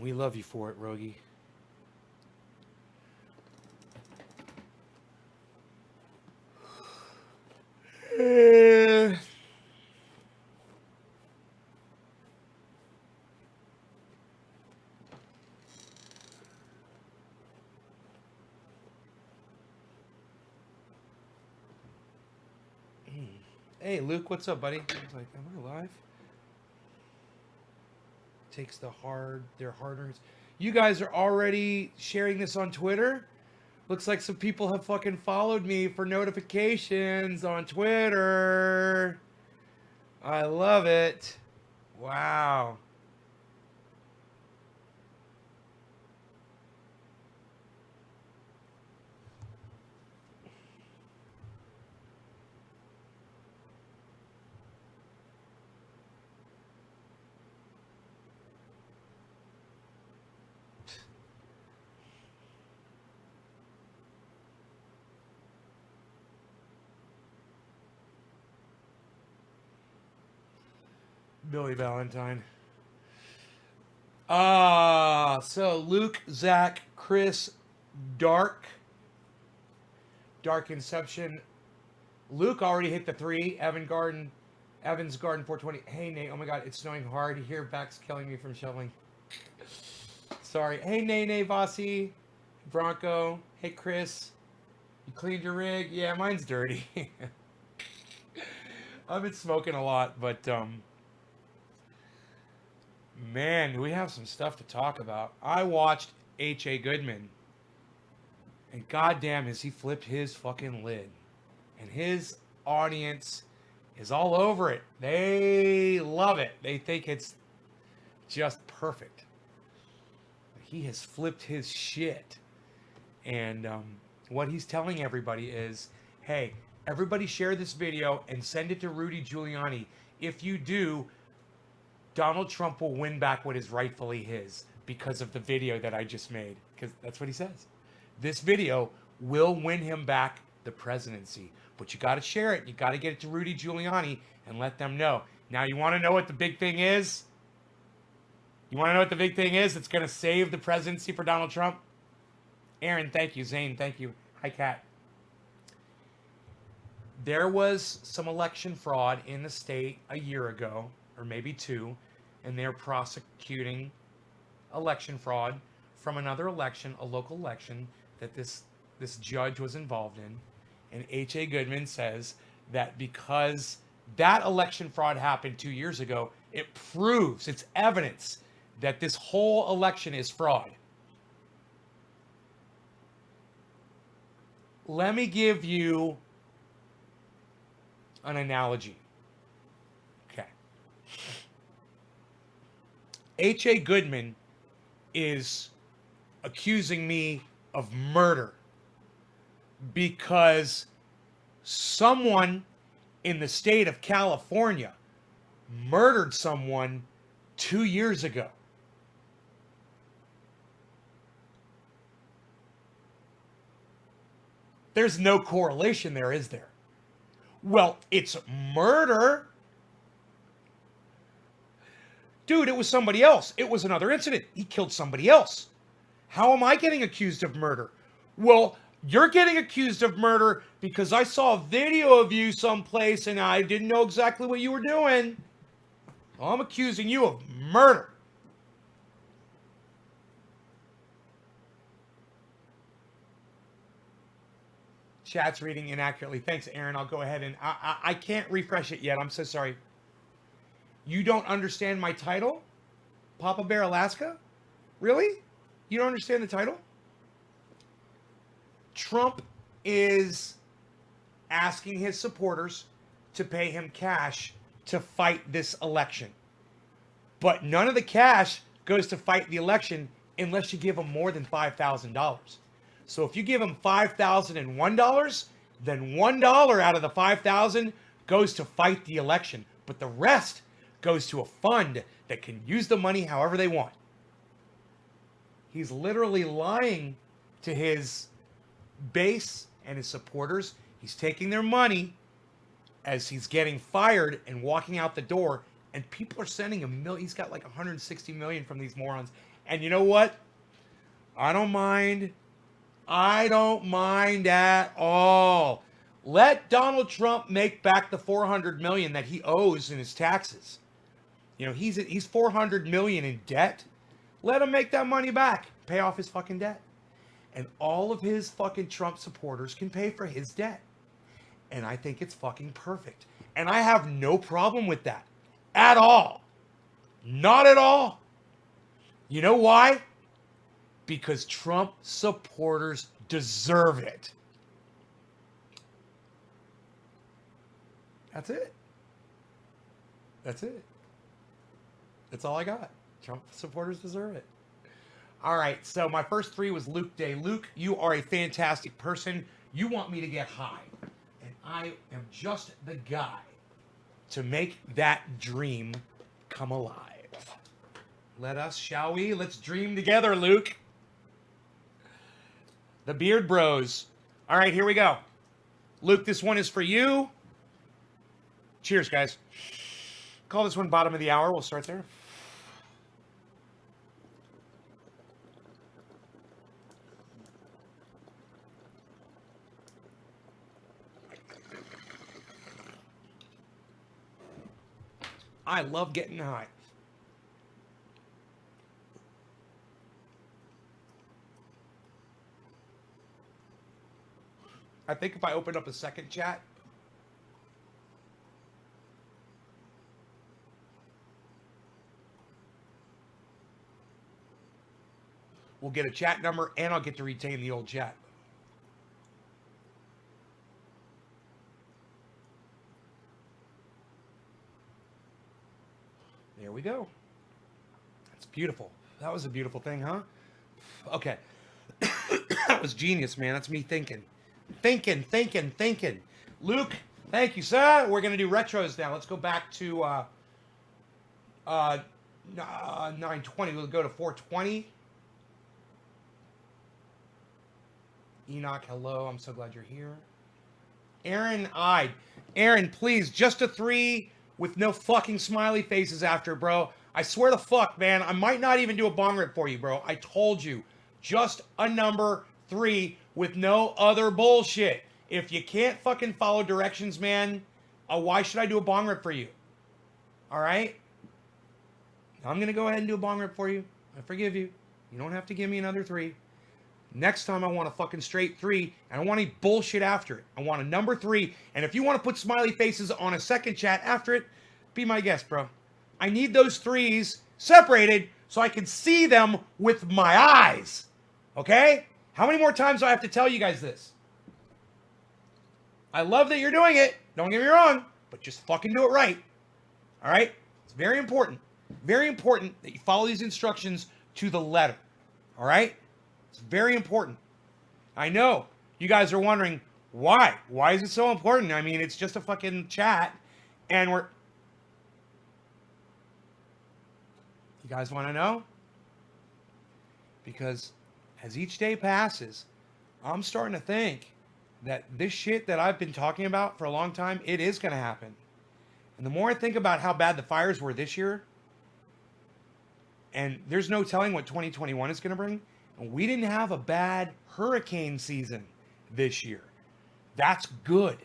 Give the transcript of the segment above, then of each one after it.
We love you for it, Rogie. Hey, Luke, what's up, buddy? I was like, am I live? Takes their hard earned. You guys are already sharing this on Twitter? Looks like some people have fucking followed me for notifications on Twitter. I love it. Wow. Billy Valentine. So Luke, Zach, Chris, Dark Inception. Luke already hit the 3. Evans Garden 420. Hey Nate, oh my god, it's snowing hard here. Back's killing me from shoveling. Sorry. Hey Nene Vasi, Bronco. Hey Chris, you cleaned your rig? Yeah, mine's dirty. I've been smoking a lot, but man, we have some stuff to talk about. I watched H.A. Goodman, and goddamn has he flipped his fucking lid. And his audience is all over it. They love it. They think it's just perfect. He has flipped his shit. And what he's telling everybody is, hey, everybody share this video and send it to Rudy Giuliani. If you do, Donald Trump will win back what is rightfully his because of the video that I just made. Because that's what he says. This video will win him back the presidency. But you got to share it. You got to get it to Rudy Giuliani and let them know. Now, you want to know what the big thing is? You want to know what the big thing is that's going to save the presidency for Donald Trump? Aaron, thank you. Zane, thank you. Hi, Kat. There was some election fraud in the state a year ago, or maybe 2, and they're prosecuting election fraud from another election, a local election, that this judge was involved in. And H.A. Goodman says that because that election fraud happened 2 years ago, it proves, it's evidence that this whole election is fraud. Let me give you an analogy. Okay. H.A. Goodman is accusing me of murder because someone in the state of California murdered someone 2 years ago. There's no correlation there, is there? Well, it's murder. Dude, it was somebody else. It was another incident. He killed somebody else. How am I getting accused of murder? Well, you're getting accused of murder because I saw a video of you someplace and I didn't know exactly what you were doing. Well, I'm accusing you of murder. Chat's reading inaccurately. Thanks, Aaron. I'll go ahead and... I can't refresh it yet. I'm so sorry. You don't understand my title? Papa Bear Alaska? Really? You don't understand the title? Trump is asking his supporters to pay him cash to fight this election. But none of the cash goes to fight the election unless you give him more than $5,000. So if you give him $5,001, then $1 out of the $5,000 goes to fight the election. But the rest goes to a fund that can use the money however they want. He's literally lying to his base and his supporters. He's taking their money as he's getting fired and walking out the door, and people are sending him million. He's got like 160 million from these morons, And you know what? I don't mind. I don't mind at all. Let Donald Trump make back the $400 million that he owes in his taxes. You know, he's $400 million in debt. Let him make that money back. Pay off his fucking debt. And all of his fucking Trump supporters can pay for his debt. And I think it's fucking perfect. And I have no problem with that. At all. Not at all. You know why? Because Trump supporters deserve it. That's it. That's it. That's all I got. Trump supporters deserve it. All right, so my first three was Luke Day. Luke, you are a fantastic person. You want me to get high. And I am just the guy to make that dream come alive. Let us, shall we? Let's dream together, Luke. The Beard Bros. All right, here we go. Luke, this one is for you. Cheers, guys. Call this one bottom of the hour. We'll start there. I love getting high. I think if I open up a second chat, we'll get a chat number and I'll get to retain the old chat. There we go. That's beautiful. That was a beautiful thing, huh? Okay. That was genius, man. That's me thinking. Thinking. Luke, thank you, sir. We're going to do retros now. Let's go back to 920. We'll go to 420. Enoch, hello. I'm so glad you're here. Aaron Ide. Aaron, please, just a 3 with no fucking smiley faces after, bro. I swear to fuck, man. I might not even do a bong rip for you, bro. I told you. Just a number 3 with no other bullshit. If you can't fucking follow directions, man, why should I do a bong rip for you? All right? I'm going to go ahead and do a bong rip for you. I forgive you. You don't have to give me another 3. Next time I want a fucking straight 3, and I want any bullshit after it. I want a number 3, and if you want to put smiley faces on a second chat after it, be my guest, bro. I need those 3s separated so I can see them with my eyes. Okay? How many more times do I have to tell you guys this? I love that you're doing it. Don't get me wrong, but just fucking do it right. All right? It's very important. Very important that you follow these instructions to the letter. All right? It's very important. I know you guys are wondering why. Why is it so important? I mean, it's just a fucking chat, and we're... You guys want to know? Because as each day passes, I'm starting to think that this shit that I've been talking about for a long time, it is going to happen. And the more I think about how bad the fires were this year, and there's no telling what 2021 is going to bring, and we didn't have a bad hurricane season this year. That's good.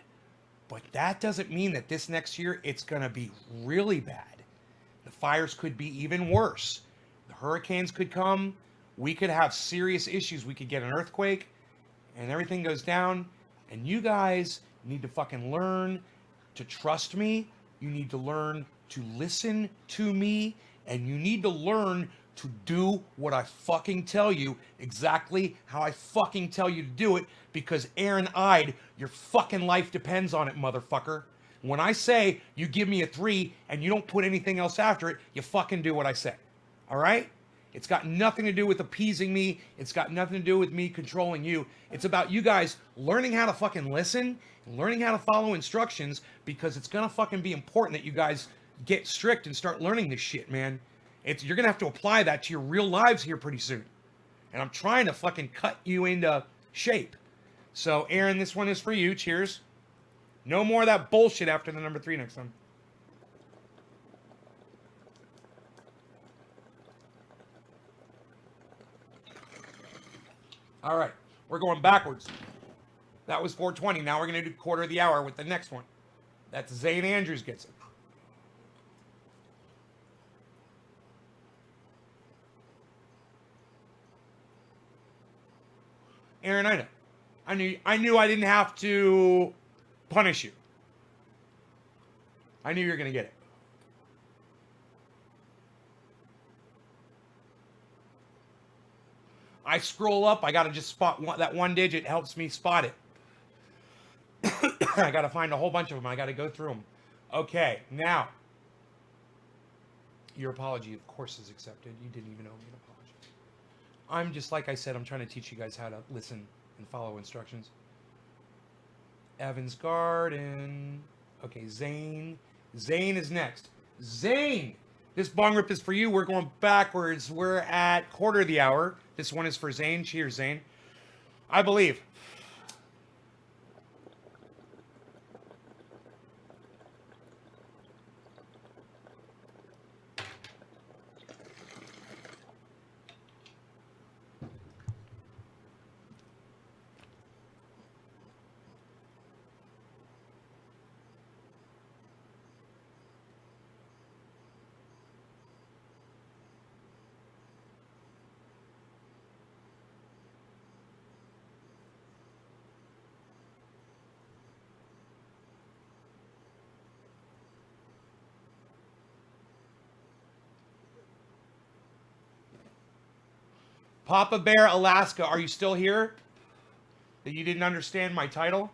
But that doesn't mean that this next year it's going to be really bad. The fires could be even worse. The hurricanes could come. We could have serious issues. We could get an earthquake and everything goes down. And you guys need to fucking learn to trust me. You need to learn to listen to me. And you need to learn to do what I fucking tell you exactly how I fucking tell you to do it, because Aaron Ide, your fucking life depends on it, motherfucker. When I say you give me a 3 and you don't put anything else after it, you fucking do what I say. All right? It's got nothing to do with appeasing me. It's got nothing to do with me controlling you. It's about you guys learning how to fucking listen and learning how to follow instructions, because it's gonna fucking be important that you guys get strict and start learning this shit, man. You're going to have to apply that to your real lives here pretty soon. And I'm trying to fucking cut you into shape. So, Aaron, this one is for you. Cheers. No more of that bullshit after the number 3 next time. All right, we're going backwards. That was 420. Now we're going to do quarter of the hour with the next one. That's Zane Andrews gets it. Aaron, I know. I knew I didn't have to punish you. I knew you were going to get it. I scroll up. I got to just spot that one digit. Helps me spot it. I got to find a whole bunch of them. I got to go through them. Okay, now. Your apology, of course, is accepted. You didn't even owe me an apology. I'm just, like I said, I'm trying to teach you guys how to listen and follow instructions. Evans Garden. Okay, Zane. Zane is next. Zane! This bong rip is for you. We're going backwards. We're at quarter of the hour. This one is for Zane. Cheers, Zane. I believe. Papa Bear, Alaska, are you still here? That you didn't understand my title?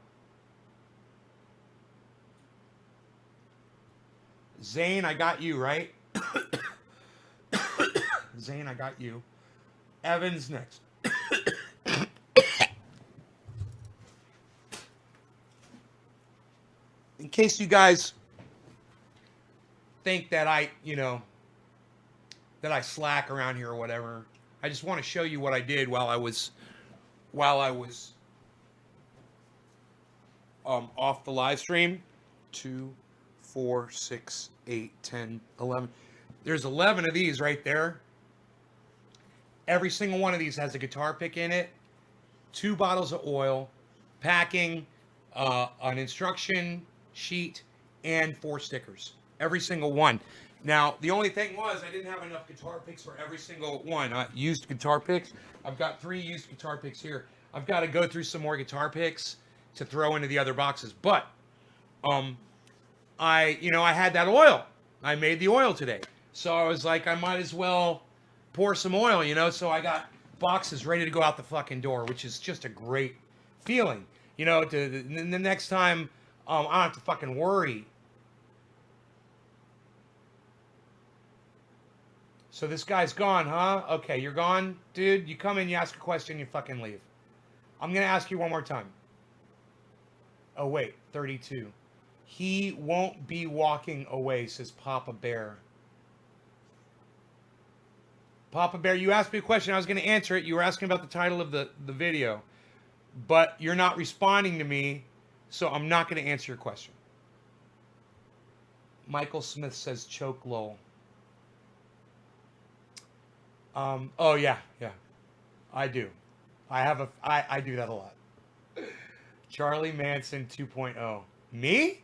Zane, I got you, right? Zane, I got you. Evans next. In case you guys think that I slack around here or whatever, I just want to show you what I did while I was off the live stream. 2, 4, 6, 8, 10, 11. There's 11 of these right there. Every single one of these has a guitar pick in it, 2 bottles of oil, packing, an instruction sheet, and 4 stickers. Every single one. Now, the only thing was I didn't have enough guitar picks for every single one. Used guitar picks. I've got 3 used guitar picks here. I've got to go through some more guitar picks to throw into the other boxes. But I had that oil. I made the oil today. So I was like, I might as well pour some oil, So I got boxes ready to go out the fucking door, which is just a great feeling. The next time I don't have to fucking worry. So this guy's gone, huh? Okay, you're gone? Dude, you come in, you ask a question, you fucking leave. I'm going to ask you one more time. Oh, wait, 32. He won't be walking away, says Papa Bear. Papa Bear, you asked me a question. I was going to answer it. You were asking about the title of the video. But you're not responding to me, so I'm not going to answer your question. Michael Smith says choke lol. Oh yeah, I do. I do that a lot. Charlie Manson 2.0. Me?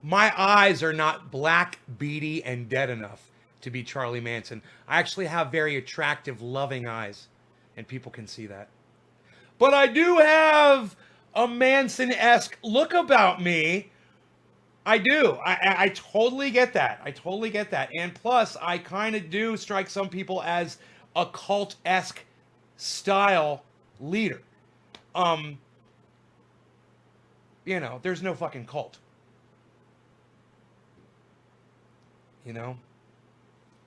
My eyes are not black, beady, and dead enough to be Charlie Manson. I actually have very attractive, loving eyes, and people can see that. But I do have a Manson-esque look about me. I do. I totally get that. I totally get that. And plus, I kind of do strike some people as a cult-esque style leader. There's no fucking cult.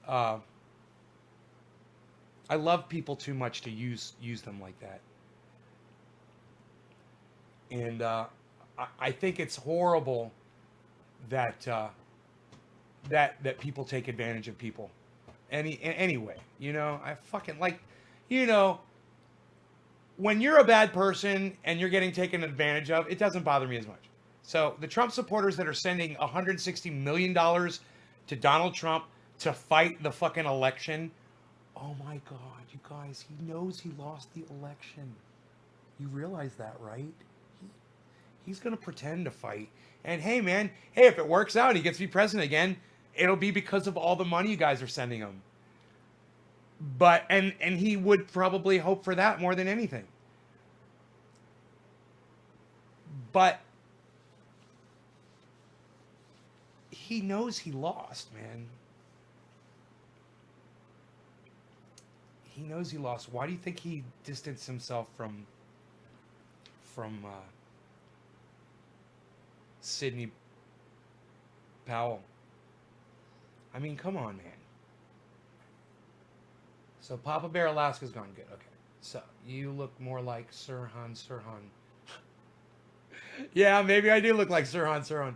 I love people too much to use them like that. And I think it's horrible that people take advantage of people. Anyway, I fucking when you're a bad person and you're getting taken advantage of, it doesn't bother me as much. So the Trump supporters that are sending $160 million to Donald Trump to fight the fucking election Oh my God, you guys, he knows he lost the election. You realize that, right? He's going to pretend to fight. And hey, man, hey, if it works out, he gets to be president again, it'll be because of all the money you guys are sending him. But, and he would probably hope for that more than anything. But he knows he lost, man. He knows he lost. Why do you think he distanced himself from Sidney Powell? I mean, come on, man. So Papa Bear Alaska's gone good. Okay. So you look more like Sirhan Sirhan. Yeah, maybe I do look like Sirhan Sirhan.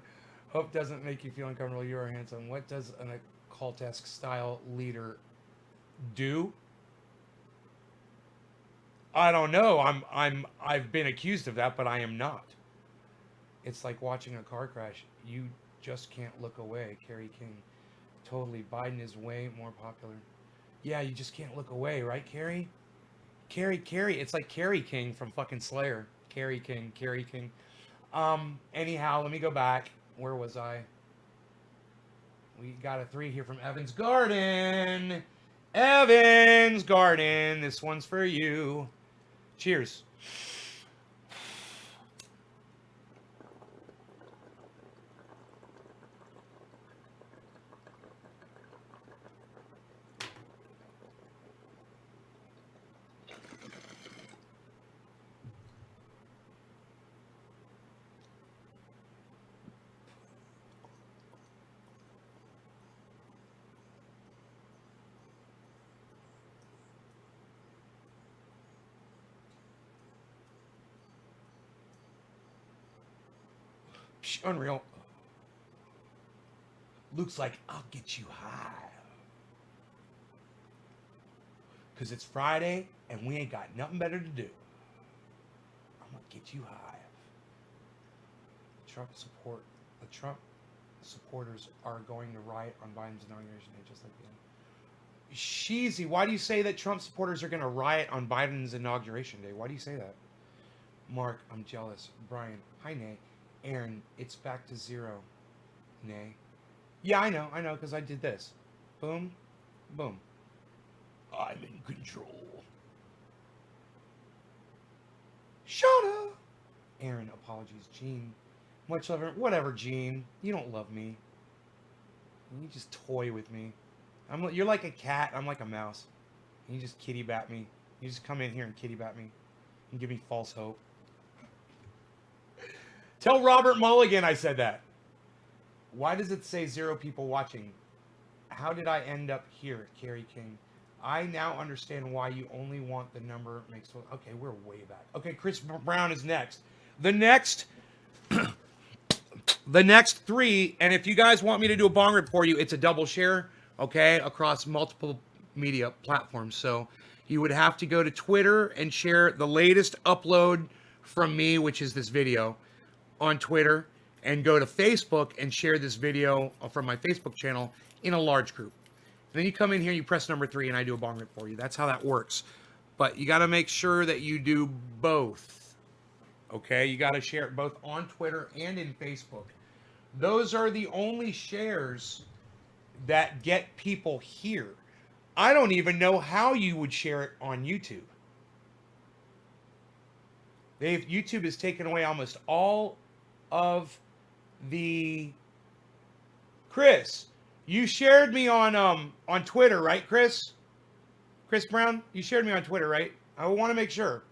Hope doesn't make you feel uncomfortable. You are handsome. What does an occultesque style leader do? I don't know. I've been accused of that, but I am not. It's like watching a car crash. You just can't look away. Kerry King. Totally. Biden is way more popular. Yeah, you just can't look away, right, Kerry? Kerry. It's like Kerry King from fucking Slayer. Kerry King. Anyhow, let me go back. Where was I? We got a 3 here from Evan's Garden. Evan's Garden. This one's for you. Cheers. Unreal. Luke's like, I'll get you high. Because it's Friday and we ain't got nothing better to do. I'm going to get you high. The Trump supporters are going to riot on Biden's inauguration day, just like the end. Sheezy, why do you say that Trump supporters are going to riot on Biden's inauguration day? Why do you say that? Mark, I'm jealous. Brian, hi, Nay. Aaron, it's back to 0. Nay. Yeah, I know, because I did this. Boom, boom. I'm in control. Shut up. Aaron, apologies. Gene, much love. Whatever, Gene. You don't love me. You just toy with me. You're like a cat. I'm like a mouse. You just kitty bat me. You just come in here and kitty bat me and give me false hope. Tell Robert Mulligan I said that. Why does it say 0 people watching? How did I end up here, Kerry King? I now understand why you only want the number makes... Okay, we're way back. Okay, Chris Brown is next. The next 3, and if you guys want me to do a bong rip for you, it's a double share, okay, across multiple media platforms. So you would have to go to Twitter and share the latest upload from me, which is this video, on Twitter, and go to Facebook and share this video from my Facebook channel in a large group. And then you come in here, you press number 3, and I do a bong rip for you. That's how that works. But you got to make sure that you do both. Okay? You got to share it both on Twitter and in Facebook. Those are the only shares that get people here. I don't even know how you would share it on YouTube. YouTube has taken away almost all of the... Chris, you shared me on Twitter, right, Chris? Chris Brown, you shared me on Twitter, right? I want to make sure.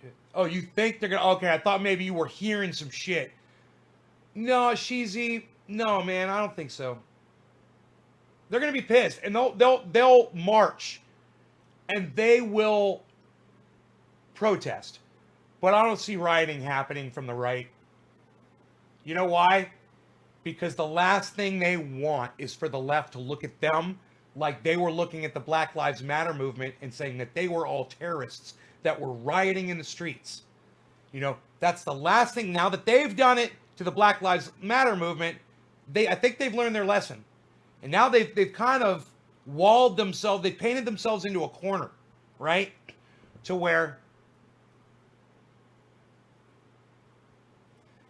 Shit. Oh, you think they're gonna... Okay, I thought maybe you were hearing some shit. No, Sheezy, no, man, I don't think so. They're gonna be pissed, and they'll march, and they will protest. But I don't see rioting happening from the right. You know why? Because the last thing they want is for the left to look at them like they were looking at the Black Lives Matter movement and saying that they were all terrorists that were rioting in the streets. You know, that's the last thing. Now that they've done it to the Black Lives Matter movement, I think they've learned their lesson. And now they've kind of walled themselves, they painted themselves into a corner, right? To where,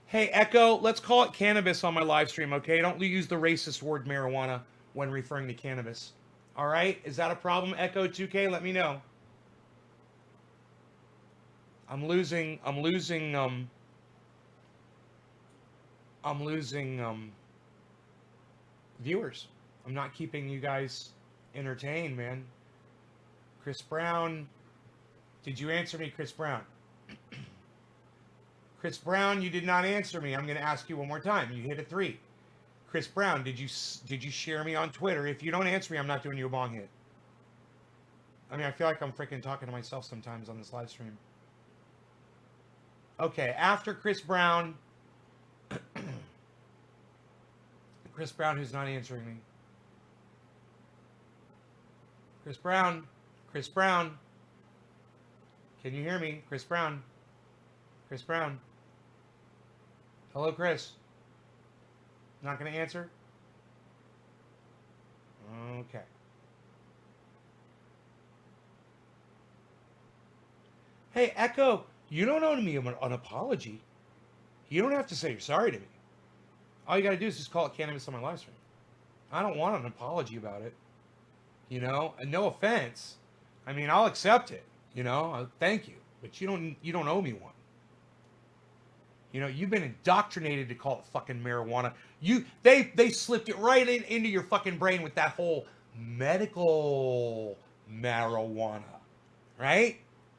hey, Echo, let's call it cannabis on my live stream, okay? Don't use the racist word marijuana when referring to cannabis. All right? Is that a problem, Echo 2K? Let me know. I'm losing viewers. I'm not keeping you guys entertained, man. Chris Brown, did you answer me, Chris Brown? Chris Brown, you did not answer me. I'm going to ask you one more time. You hit a 3. Chris Brown, did you share me on Twitter? If you don't answer me, I'm not doing you a bong hit. I mean, I feel like I'm freaking talking to myself sometimes on this live stream. Okay, after Chris Brown, Chris Brown, who's not answering me. Chris Brown, Chris Brown. Can you hear me? Chris Brown. Chris Brown. Hello, Chris. Not going to answer? Okay. Hey, Echo, you don't owe me an apology. You don't have to say you're sorry to me. All you got to do is just call it cannabis on my live stream. I don't want an apology about it. You know, and no offense. I mean, I'll accept it. You know, thank you, but you don't owe me one. You know, you've been indoctrinated to call it fucking marijuana. They slipped it right into your fucking brain with that whole medical marijuana, right?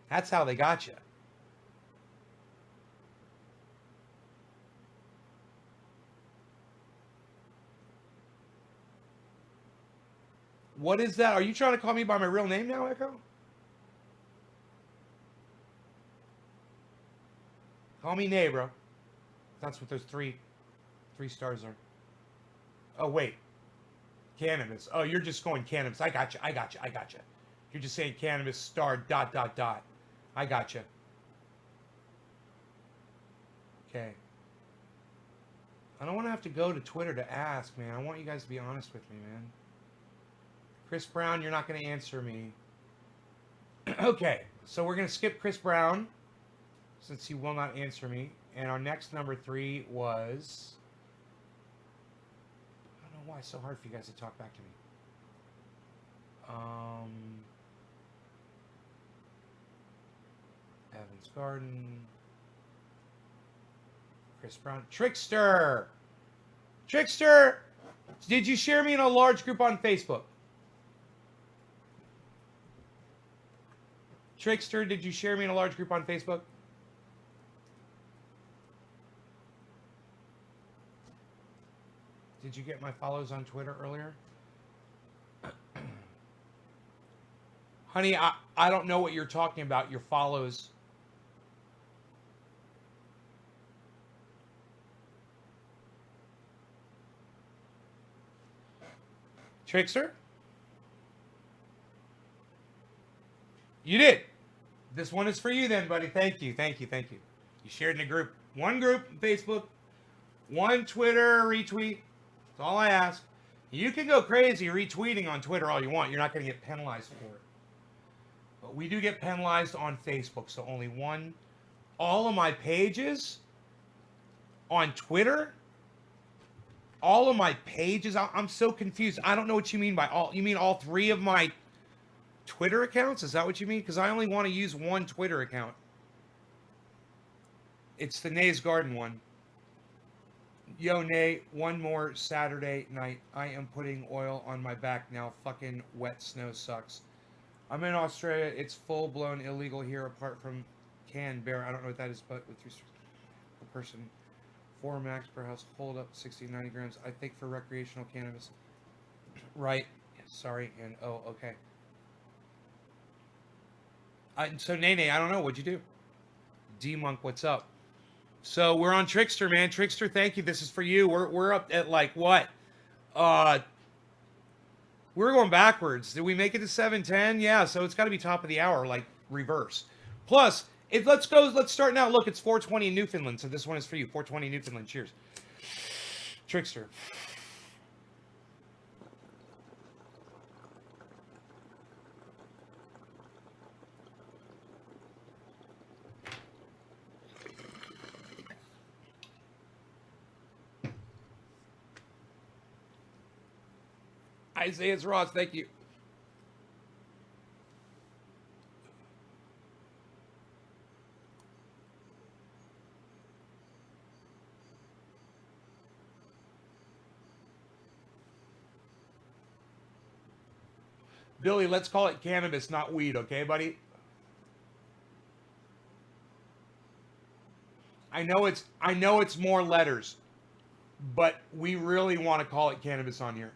That's how they got you. What is that? Are you trying to call me by my real name now, Echo? Call me Nay, bro. That's what those three stars are. Oh, wait. Cannabis. Oh, you're just going cannabis. I got you. You're just saying cannabis star ... I got you. Okay. I don't want to have to go to Twitter to ask, man. I want you guys to be honest with me, man. Chris Brown, you're not going to answer me. Okay, so we're going to skip Chris Brown since he will not answer me. And our next number 3 was... I don't know why it's so hard for you guys to talk back to me. Evans Garden. Chris Brown. Trickster! Trickster! Did you share me in a large group on Facebook? Trickster, did you share me in a large group on Facebook? Did you get my follows on Twitter earlier? Honey, I don't know what you're talking about, your follows. Trickster? You did. This one is for you then, buddy. Thank you. You shared in a group. One group on Facebook. One Twitter retweet. That's all I ask. You can go crazy retweeting on Twitter all you want. You're not going to get penalized for it. But we do get penalized on Facebook. So only one. All of my pages on Twitter. All of my pages. I'm so confused. I don't know what you mean by all. You mean all 3 of my Twitter accounts? Is that what you mean? Because I only want to use one Twitter account. It's the Nay's Garden one. Yo, Nay, one more Saturday night. I am putting oil on my back now. Fucking wet snow sucks. I'm in Australia. It's full-blown illegal here apart from Canberra. I don't know what that is, but with respect to per person. 4 max per house. Hold up 60, 90 grams. I think for recreational cannabis. Right. Sorry. And, oh, okay. So, Nene, I don't know. What'd you do? D-Monk, what's up? So, we're on Trickster, man. Trickster, thank you. This is for you. We're up at, like, what? We're going backwards. Did we make it to 7:10? Yeah, so it's got to be top of the hour, like, reverse. Plus, let's start now. Look, it's 4:20 in Newfoundland, so this one is for you. 4:20 Newfoundland. Cheers. Trickster. Isaiah Ross, thank you. Billy, let's call it cannabis, not weed, okay, buddy? I know it's more letters, but we really want to call it cannabis on here.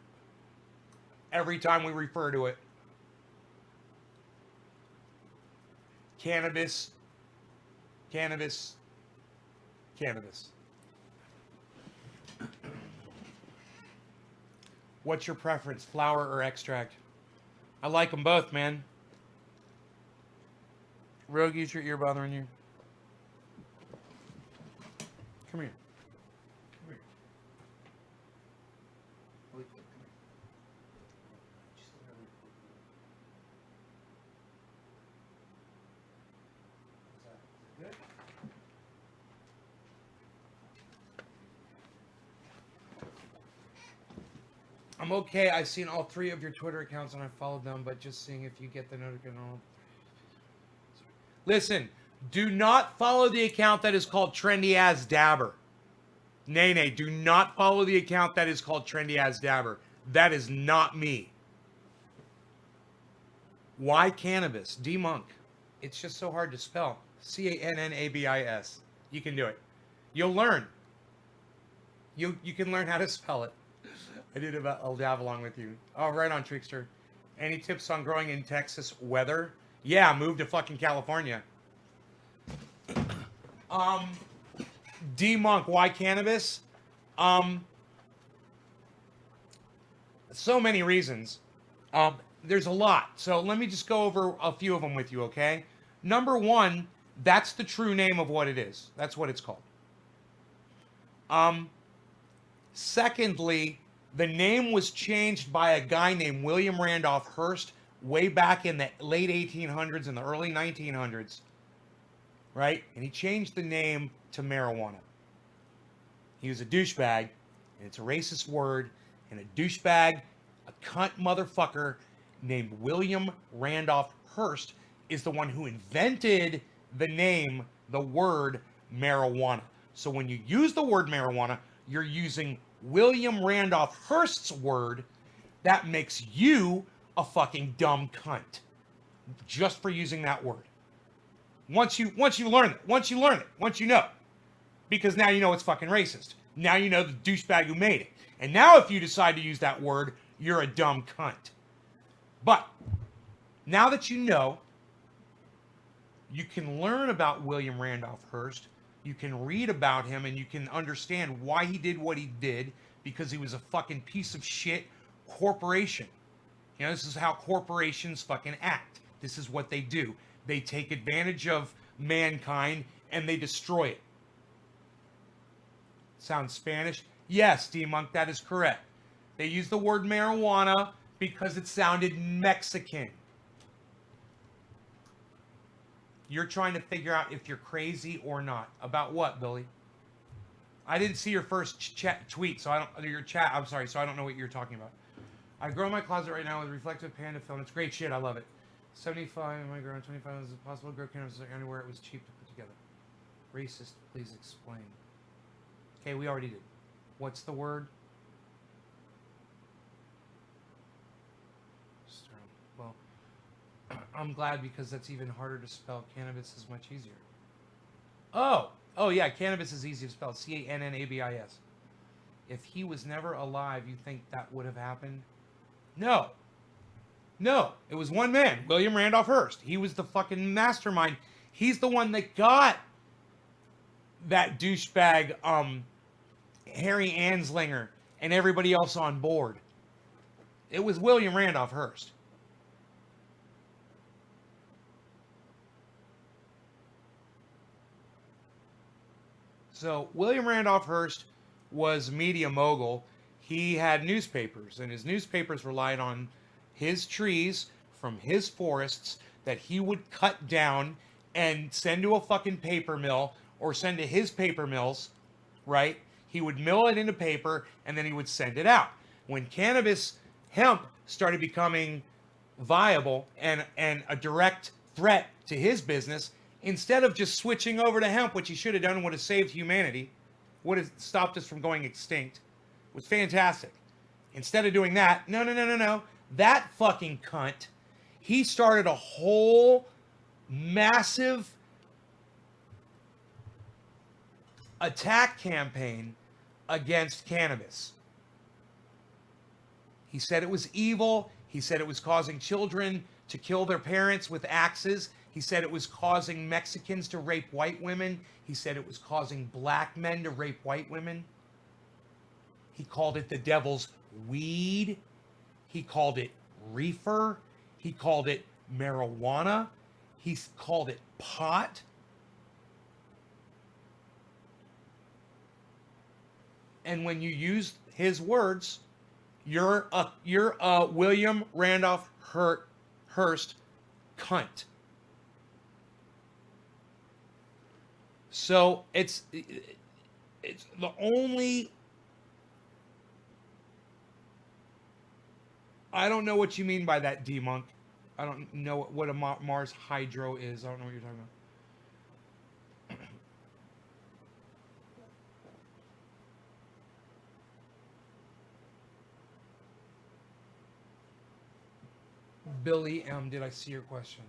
Every time we refer to it. Cannabis, cannabis, cannabis. What's your preference, flower or extract? I like them both, man. Rogue, is your ear bothering you? Come here. Come here. Come here. Good? I'm okay. I've seen all 3 of your Twitter accounts and I followed them, but just seeing if you get the notification. Listen, do not follow the account that is called Trendy As Dabber. Nay, do not follow the account that is called Trendy As Dabber. That is not me. Why cannabis? D-Monk. It's just so hard to spell. Cannabis. You can do it. You'll learn. You can learn how to spell it. I did I'll dab along with you. Oh, right on, Trickster. Any tips on growing in Texas weather? Yeah, move to fucking California. D-Monk, why cannabis? So many reasons. There's a lot. So let me just go over a few of them with you, okay? Number 1, that's the true name of what it is. That's what it's called. Secondly, the name was changed by a guy named William Randolph Hearst way back in the late 1800s and the early 1900s, right? And he changed the name to marijuana. He was a douchebag, and it's a racist word, and a douchebag, a cunt motherfucker named William Randolph Hearst is the one who invented the name, the word marijuana. So when you use the word marijuana, you're using William Randolph Hearst's word. That makes you a fucking dumb cunt just for using that word. Once you learn it, once you know, because now you know it's fucking racist. Now you know the douchebag who made it. And now if you decide to use that word, you're a dumb cunt. But now that you know, you can learn about William Randolph Hearst. You can read about him and you can understand why he did what he did, because he was a fucking piece of shit corporation. You know, this is how corporations fucking act. This is what they do. They take advantage of mankind and they destroy it. Sounds Spanish? Yes, D-Monk, that is correct. They use the word marijuana because it sounded Mexican. You're trying to figure out if you're crazy or not. About what, Billy? I didn't see your first tweet, so I don't. Your chat. I'm sorry, so I don't know what you're talking about. I grow in my closet right now with reflective panda film. It's great shit. I love it. 75. Am I growing 25? Is it possible to grow cannabis anywhere? It was cheap to put together. Racist. Please explain. Okay, we already did. What's the word? Well, I'm glad because that's even harder to spell. Cannabis is much easier. Oh yeah, cannabis is easy to spell. Cannabis. If he was never alive, you think that would have happened? No. It was one man, William Randolph Hearst. He was the fucking mastermind. He's the one that got that douchebag, Harry Anslinger and everybody else on board. It was William Randolph Hearst. So William Randolph Hearst was media mogul. He had newspapers, and his newspapers relied on his trees from his forests that he would cut down and send to a fucking paper mill or send to his paper mills, right? He would mill it into paper and then he would send it out. When cannabis hemp started becoming viable and a direct threat to his business, instead of just switching over to hemp, which he should have done and would have saved humanity, would have stopped us from going extinct, it was fantastic. Instead of doing that, no. That fucking cunt, he started a whole massive attack campaign against cannabis. He said it was evil. He said it was causing children to kill their parents with axes. He said it was causing Mexicans to rape white women. He said it was causing black men to rape white women. He called it the devil's weed. He called it reefer. He called it marijuana. He called it pot. And when you use his words, you're a William Randolph Hearst cunt. So it's the only. I don't know what you mean by that, D-Monk. I don't know what a Mars Hydro is. I don't know what you're talking about. Billy M., did I see your question?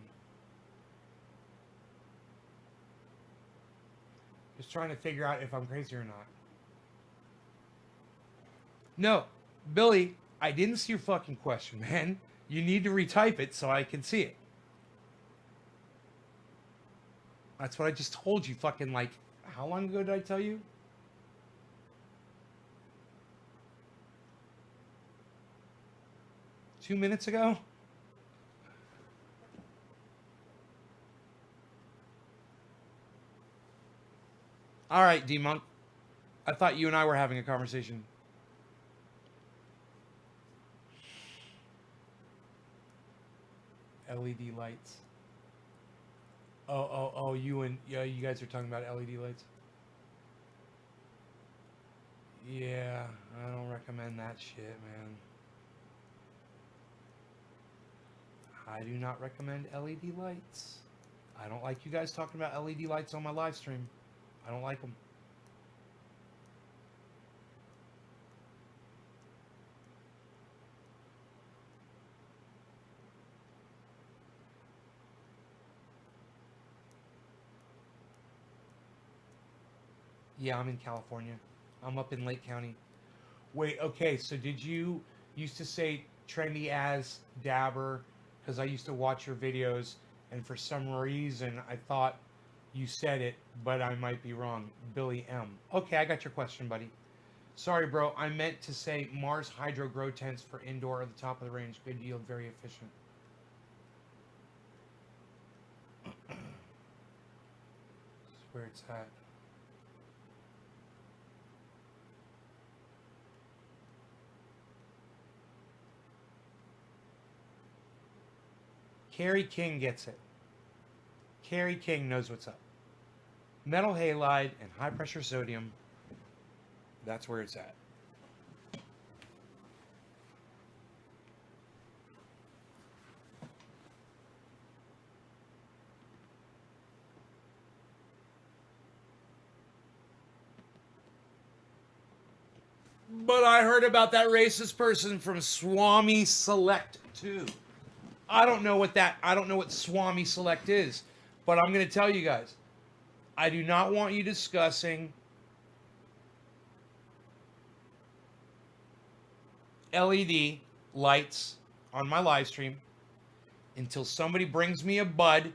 Just trying to figure out if I'm crazy or not. No, Billy, I didn't see your fucking question, man. You need to retype it so I can see it. That's what I just told you fucking, like, how long ago did I tell you? Two minutes ago? All right, D-Monk. I thought you and I were having a conversation. LED lights. Oh, you guys are talking about LED lights? Yeah, I don't recommend that shit, man. I do not recommend LED lights. I don't like you guys talking about LED lights on my live stream. I don't like them. Yeah, I'm in California. I'm up in Lake County. Wait, okay, so did you used to say trendy as dabber? Because I used to watch your videos, and for some reason I thought you said it, but I might be wrong. Billy M. Okay, I got your question, buddy. Sorry, bro. I meant to say Mars Hydro Grow Tents for indoor at the top of the range. Good yield, very efficient. This is where it's at. Carrie King gets it. Carrie King knows what's up. Metal halide and high pressure sodium. That's where it's at. But I heard about that racist person from Swami Select too. I don't know what Swami Select is, but I'm going to tell you guys. I do not want you discussing LED lights on my live stream until somebody brings me a bud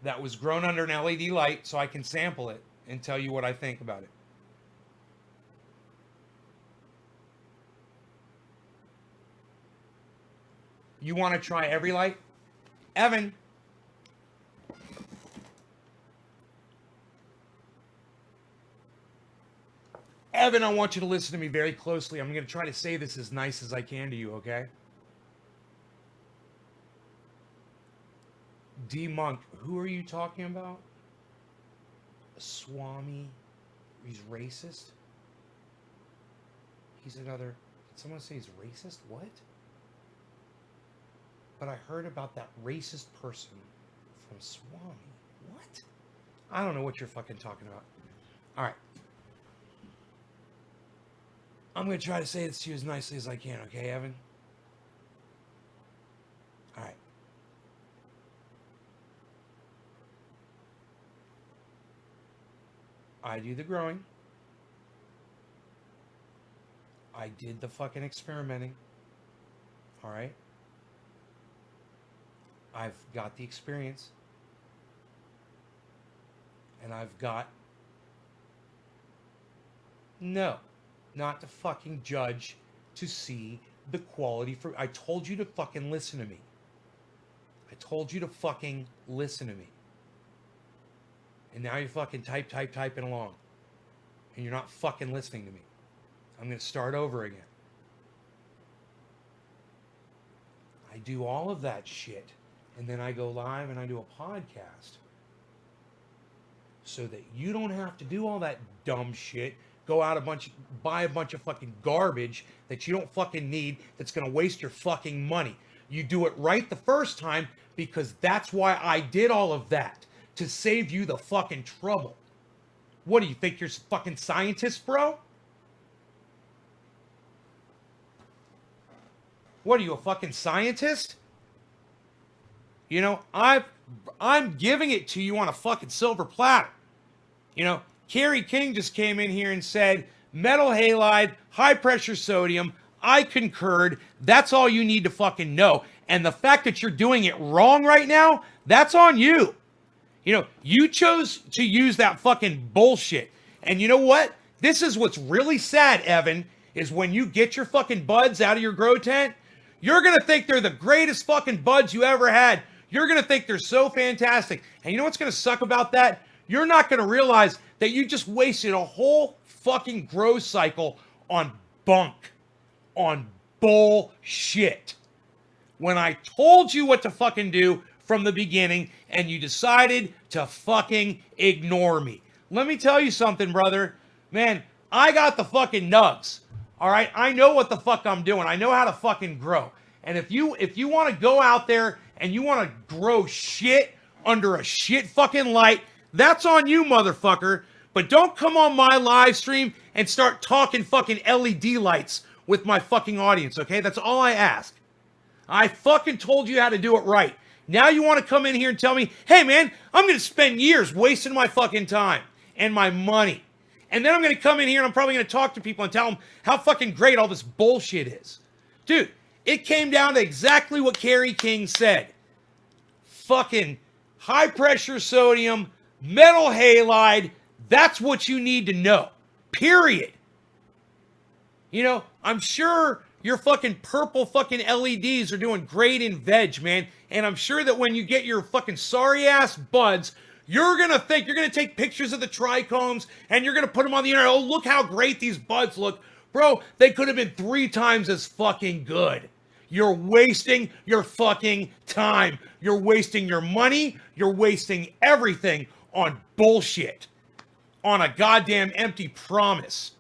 that was grown under an LED light so I can sample it and tell you what I think about it. You want to try every light? Evan. Evan, I want you to listen to me very closely. I'm going to try to say this as nice as I can to you, okay? D Monk, who are you talking about? Swami. He's racist? He's another. Did someone say he's racist? What? but I heard about that racist person from Swami. What? I don't know what you're fucking talking about. All right. I'm going to try to say this to you as nicely as I can, okay, Evan? All right. I do the growing. I did the fucking experimenting. All right. I've got the experience. And I've got... No. Not to fucking judge to see the quality for... I told you to fucking listen to me. I told you to fucking listen to me. And now you're fucking typing along. And you're not fucking listening to me. I'm going to start over again. I do all of that shit. And then I go live and I do a podcast. So that you don't have to do all that dumb shit. Go out buy a bunch of fucking garbage that you don't fucking need, that's going to waste your fucking money. You do it right the first time, because that's why I did all of that. To save you the fucking trouble. What do you think, you're a fucking scientist, bro? What are you, a fucking scientist? You know, I'm giving it to you on a fucking silver platter. You know, Kerry King just came in here and said, metal halide, high pressure sodium, I concurred, that's all you need to fucking know. And the fact that you're doing it wrong right now, that's on you. You know, you chose to use that fucking bullshit. And you know what? This is what's really sad, Evan, is when you get your fucking buds out of your grow tent, you're going to think they're the greatest fucking buds you ever had. You're going to think they're so fantastic. And you know what's going to suck about that? You're not going to realize that you just wasted a whole fucking grow cycle on bunk. On bullshit. When I told you what to fucking do from the beginning, and you decided to fucking ignore me. Let me tell you something, brother. Man, I got the fucking nugs. All right? I know what the fuck I'm doing. I know how to fucking grow. And if you want to go out there and you want to grow shit under a shit fucking light, that's on you, motherfucker. But don't come on my live stream and start talking fucking LED lights with my fucking audience, okay? That's all I ask. I fucking told you how to do it right. Now you want to come in here and tell me, hey man, I'm going to spend years wasting my fucking time and my money. And then I'm going to come in here and I'm probably going to talk to people and tell them how fucking great all this bullshit is. Dude, it came down to exactly what Kerry King said. Fucking high pressure sodium, metal halide, that's what you need to know. Period. You know, I'm sure your fucking purple fucking LEDs are doing great in veg, man. And I'm sure that when you get your fucking sorry ass buds, you're going to take pictures of the trichomes and you're going to put them on the internet. Oh, look how great these buds look. Bro, they could have been 3 times as fucking good. You're wasting your fucking time. You're wasting your money. You're wasting everything on bullshit. On a goddamn empty promise.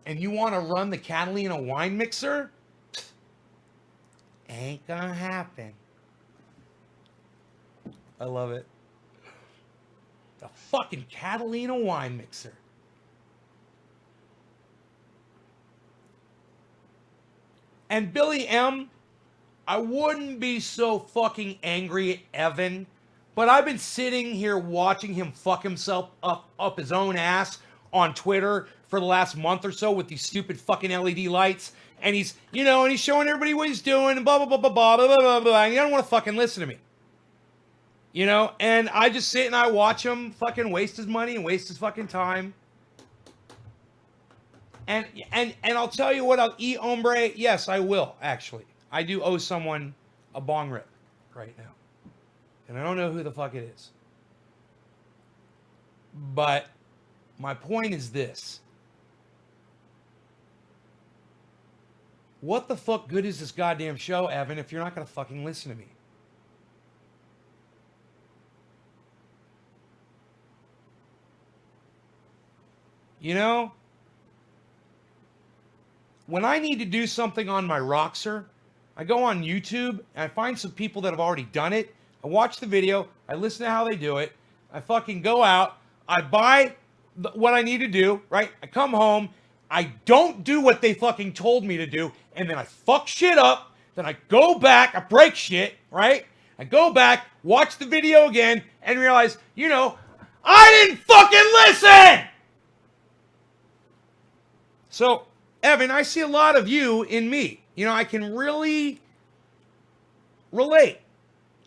And you want to run the Catalina wine mixer? Ain't gonna happen. I love it. The fucking Catalina wine mixer. And Billy M., I wouldn't be so fucking angry at Evan, but I've been sitting here watching him fuck himself up his own ass on Twitter for the last month or so with these stupid fucking LED lights. And he's, you know, and he's showing everybody what he's doing and blah, blah, blah, blah, blah, blah, blah, blah, and you don't want to fucking listen to me. You know, and I just sit and I watch him fucking waste his money and waste his fucking time. And I'll tell you what, I'll eat hombre. Yes, I will, actually. I do owe someone a bong rip right now. And I don't know who the fuck it is. But my point is this. What the fuck good is this goddamn show, Evan, if you're not going to fucking listen to me? You know? when I need to do something on my Roxer, I go on YouTube and I find some people that have already done it. I watch the video. I listen to how they do it. I fucking go out. I buy what I need to do, right? I come home. I don't do what they fucking told me to do. And then I fuck shit up. Then I go back. I break shit, right? I go back, watch the video again, and realize, you know, I didn't fucking listen! So, Evan, I see a lot of you in me. You know, I can really relate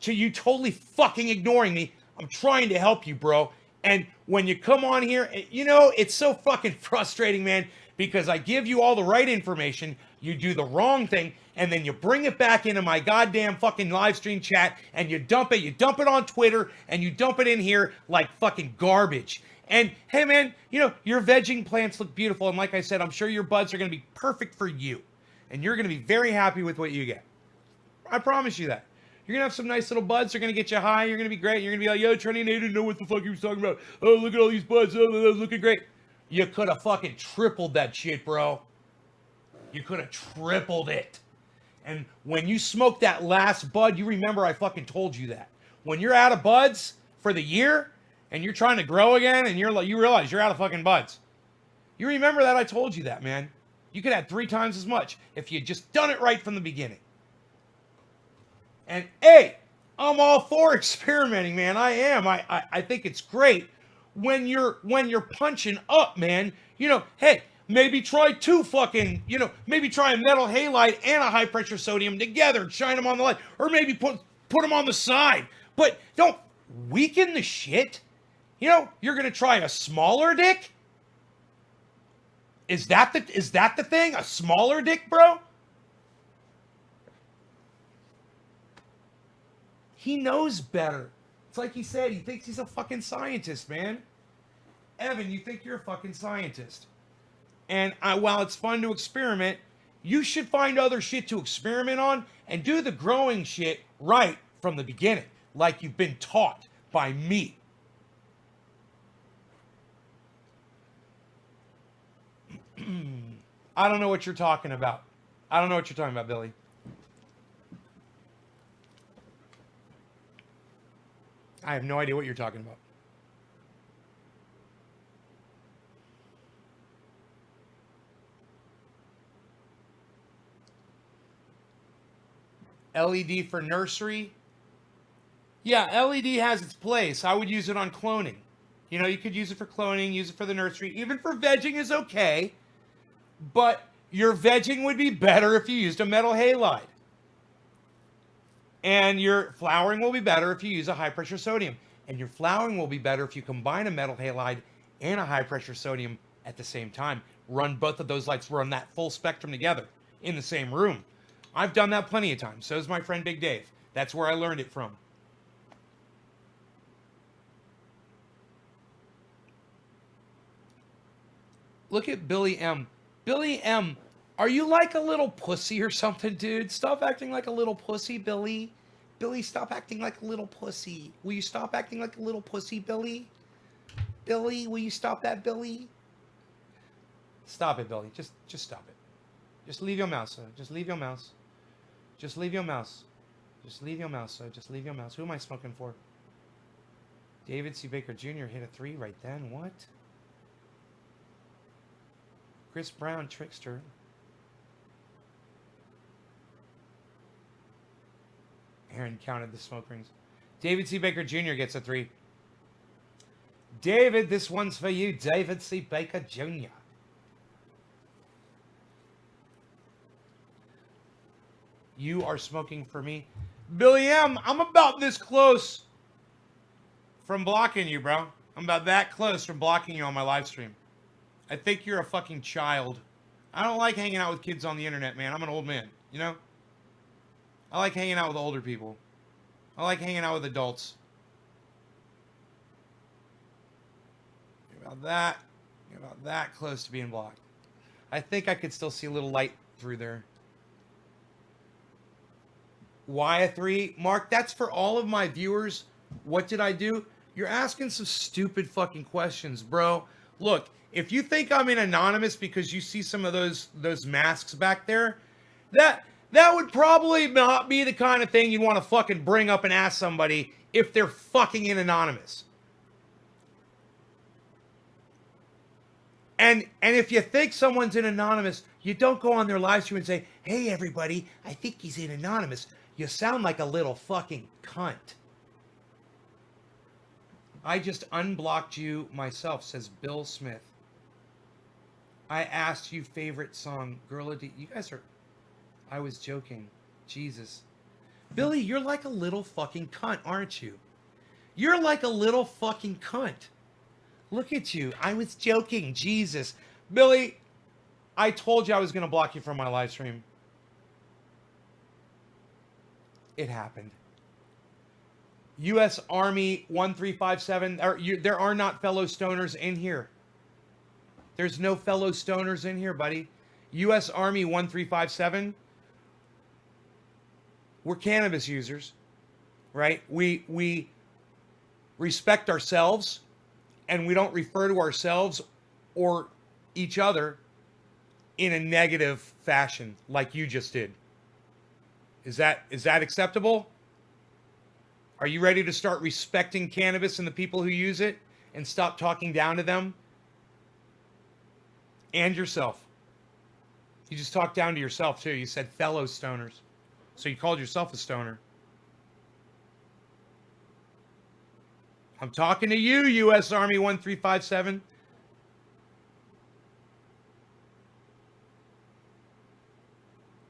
to you totally fucking ignoring me. I'm trying to help you, bro. And when you come on here, you know, it's so fucking frustrating, man, because I give you all the right information, you do the wrong thing, and then you bring it back into my goddamn fucking live stream chat, and you dump it on Twitter, and you dump it in here like fucking garbage. And hey, man, you know, your vegging plants look beautiful, and like I said, I'm sure your buds are going to be perfect for you, and you're going to be very happy with what you get. I promise you that. You're going to have some nice little buds. They're going to get you high. You're going to be great. You're going to be like, yo, Trini, I didn't know what the fuck he was talking about. Oh, look at all these buds. Oh, those looking great. You could have fucking tripled that shit, bro. You could have tripled it. And when you smoke that last bud, you remember I fucking told you that. When you're out of buds for the year and you're trying to grow again and you realize you're out of fucking buds. You remember that I told you that, man. You could have 3 times as much if you had just done it right from the beginning. And hey, I'm all for experimenting, man. I am. I think it's great when you're punching up, man. You know, hey, maybe try 2 fucking, you know, maybe try a metal halide and a high pressure sodium together and shine them on the light, or maybe put them on the side. But don't weaken the shit. You know, you're gonna try a smaller dick. Is that the thing? A smaller dick, bro? He knows better. It's like he said, he thinks he's a fucking scientist, man. Evan, you think you're a fucking scientist. And while it's fun to experiment, you should find other shit to experiment on and do the growing shit right from the beginning, like you've been taught by me. I don't know what you're talking about. I don't know what you're talking about, Billy. I have no idea what you're talking about. LED for nursery? Yeah, LED has its place. I would use it on cloning. You know, you could use it for cloning, use it for the nursery. Even for vegging is okay. But your vegging would be better if you used a metal halide. And your flowering will be better if you use a high pressure sodium. And your flowering will be better if you combine a metal halide and a high pressure sodium at the same time. Run both of those lights, run that full spectrum together in the same room. I've done that plenty of times. So does my friend Big Dave. That's where I learned it from. Look at Billy M. Billy M, are you like a little pussy or something, dude? Stop acting like a little pussy, Billy. Billy, stop acting like a little pussy. Will you stop acting like a little pussy, Billy? Billy, will you stop that, Billy? Stop it, Billy. Just stop it. Just leave your mouse, sir. Just leave your mouse. Just leave your mouse. Just leave your mouse, sir. Just leave your mouse. Who am I smoking for? David C. Baker Jr. hit a 3 right then. What? Chris Brown, Trickster. Aaron counted the smoke rings. David C. Baker Jr. gets a 3. David, this one's for you. David C. Baker Jr. You are smoking for me. Billy M., I'm about this close from blocking you, bro. I'm about that close from blocking you on my live stream. I think you're a fucking child. I don't like hanging out with kids on the internet, man. I'm an old man, you know? I like hanging out with older people. I like hanging out with adults. You're about that close to being blocked. I think I could still see a little light through there. Why a 3? Mark, that's for all of my viewers. What did I do? You're asking some stupid fucking questions, bro. Look, if you think I'm in anonymous because you see some of those masks back there, that would probably not be the kind of thing you'd want to fucking bring up and ask somebody if they're fucking in anonymous. And if you think someone's in anonymous, you don't go on their live stream and say, "Hey everybody, I think he's in anonymous." You sound like a little fucking cunt. I just unblocked you myself, says Bill Smith. I asked you favorite song, Girl of D. You guys are... I was joking. Jesus. Billy, you're like a little fucking cunt, aren't you? You're like a little fucking cunt. Look at you. I was joking. Jesus. Billy, I told you I was going to block you from my live stream. It happened. U.S. Army 1357. There are not fellow stoners in here. There's no fellow stoners in here, buddy. U.S. Army 1357. We're cannabis users, right? We respect ourselves, and we don't refer to ourselves or each other in a negative fashion like you just did. Is that acceptable? Are you ready to start respecting cannabis and the people who use it and stop talking down to them? And yourself. You just talked down to yourself too. You said fellow stoners. So you called yourself a stoner. I'm talking to you, U.S. Army 1357.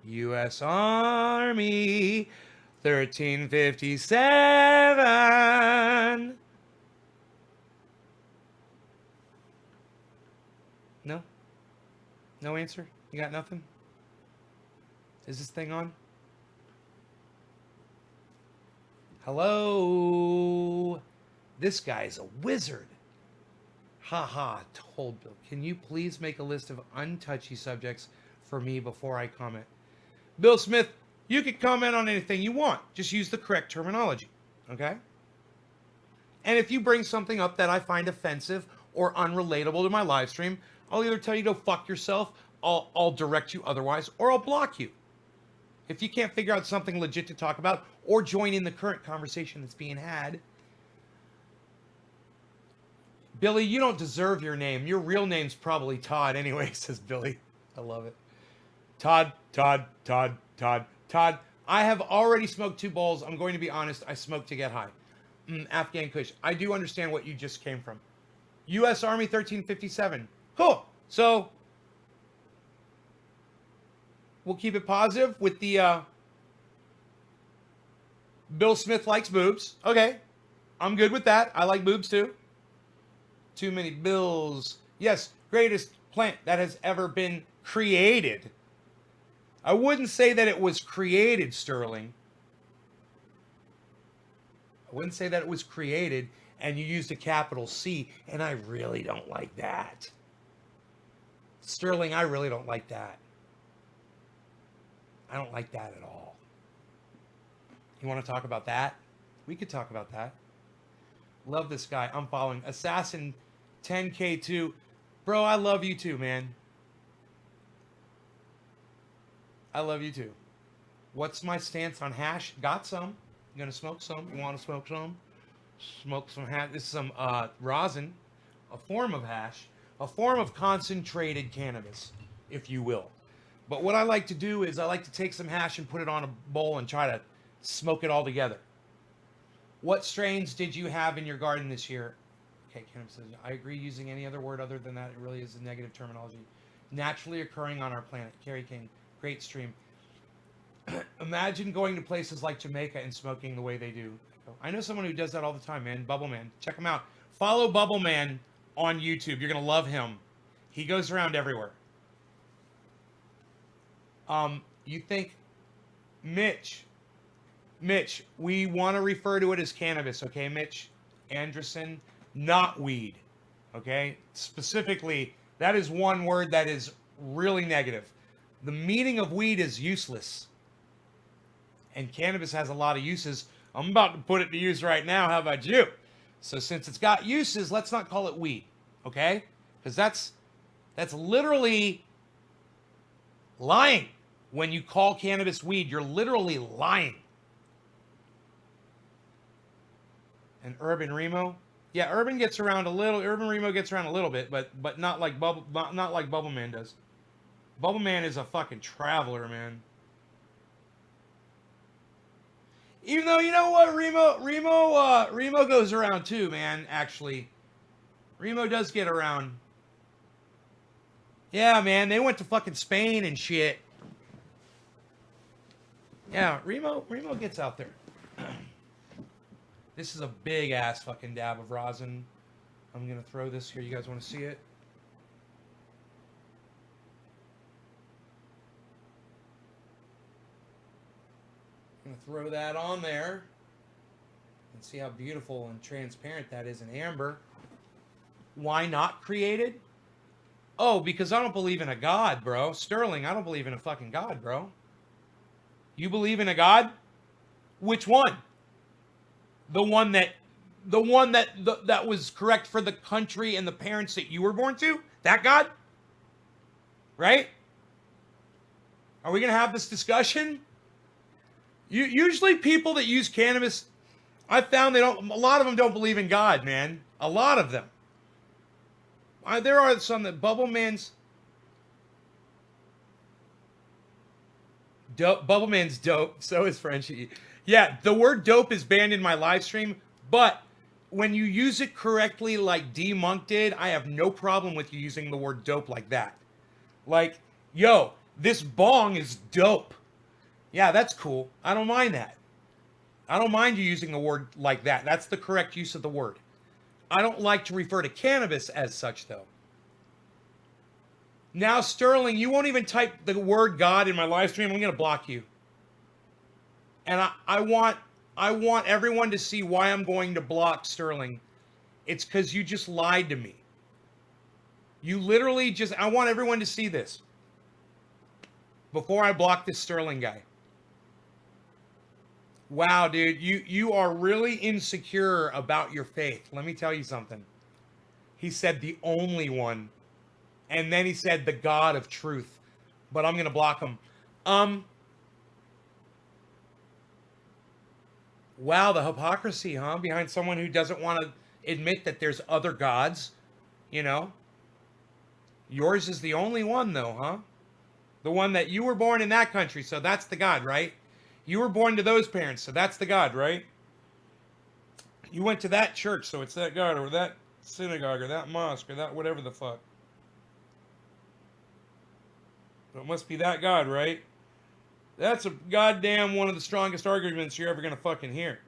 U.S. Army 1357. No? No answer? You got nothing? Is this thing on? Hello? This guy's a wizard. Haha, told Bill. Can you please make a list of untouchy subjects for me before I comment? Bill Smith, you can comment on anything you want. Just use the correct terminology, okay? And if you bring something up that I find offensive or unrelatable to my live stream, I'll either tell you to fuck yourself, I'll direct you otherwise, or I'll block you. If you can't figure out something legit to talk about or join in the current conversation that's being had. Billy, you don't deserve your name. Your real name's probably Todd anyway, says Billy. I love it. Todd. I have already smoked 2 bowls. I'm going to be honest. I smoked to get high. Afghan Kush. I do understand what you just came from. U.S. Army 1357. Cool. So, we'll keep it positive with the Bill Smith likes boobs. Okay. I'm good with that. I like boobs too. Too many bills. Yes, greatest plant that has ever been created. I wouldn't say that it was created, Sterling. I wouldn't say that it was created and you used a capital C, and I really don't like that. Sterling, I really don't like that. I don't like that at all. You want to talk about that? We could talk about that. Love this guy. I'm following. Assassin 10K2. Bro, I love you too, man. I love you too. What's my stance on hash? Got some. You gonna smoke some? You want to smoke some? Smoke some hash. This is some rosin, a form of hash, a form of concentrated cannabis, if you will. But what I like to do is I like to take some hash and put it on a bowl and try to smoke it all together. What strains did you have in your garden this year? Okay, cannabis says, I agree using any other word other than that. It really is a negative terminology. Naturally occurring on our planet. Kerry King, great stream. Imagine going to places like Jamaica and smoking the way they do. I know someone who does that all the time, man. Bubble Man. Check him out. Follow Bubble Man on YouTube. You're going to love him. He goes around everywhere. You think, Mitch, we want to refer to it as cannabis, okay, Mitch Anderson, not weed, okay? Specifically, that is one word that is really negative. The meaning of weed is useless, and cannabis has a lot of uses. I'm about to put it to use right now. How about you? So since it's got uses, let's not call it weed, okay? Because that's literally lying. When you call cannabis weed, you're literally lying. And Urban Remo? Yeah, Urban gets around a little. Urban Remo gets around a little bit, but not like Bubble Man does. Bubble Man is a fucking traveler, man. Even though, you know what, Remo goes around too, man. Actually, Remo does get around. Yeah, man, they went to fucking Spain and shit. Yeah, Remo gets out there. This is a big ass fucking dab of rosin. I'm gonna throw this here. You guys want to see it? I'm gonna throw that on there and see how beautiful and transparent that is in amber. Why not created? Oh, because I don't believe in a God, bro. Sterling, I don't believe in a fucking God, bro. You believe in a God? Which one? The one that was correct for the country and the parents that you were born to? That God? Right? Are we going to have this discussion? Usually people that use cannabis, I've found a lot of them don't believe in God, man. A lot of them. There are some that Bubble Man's dope. Bubble Man's dope. So is Frenchie. Yeah, the word dope is banned in my live stream, but when you use it correctly, like D-Monk did, I have no problem with you using the word dope like that. Like, yo, this bong is dope. Yeah, that's cool. I don't mind that. I don't mind you using the word like that. That's the correct use of the word. I don't like to refer to cannabis as such, though. Now, Sterling, you won't even type the word God in my live stream. I'm going to block you. And I want everyone to see why I'm going to block Sterling. It's because you just lied to me. You literally I want everyone to see this before I block this Sterling guy. Wow, dude, you are really insecure about your faith. Let me tell you something. He said the only one. And then he said the God of truth. But I'm going to block him. Wow, the hypocrisy, huh? Behind someone who doesn't want to admit that there's other gods, you know? Yours is the only one, though, huh? The one that you were born in that country, so that's the God, right? You were born to those parents, so that's the God, right? You went to that church, so it's that God, or that synagogue, or that mosque, or that whatever the fuck. So it must be that God, right? That's a goddamn one of the strongest arguments you're ever going to fucking hear.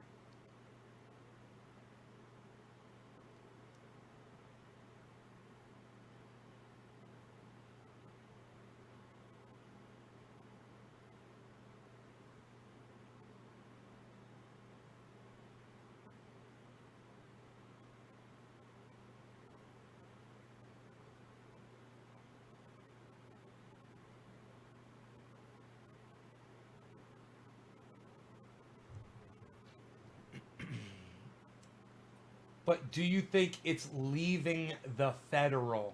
But do you think it's leaving the federal?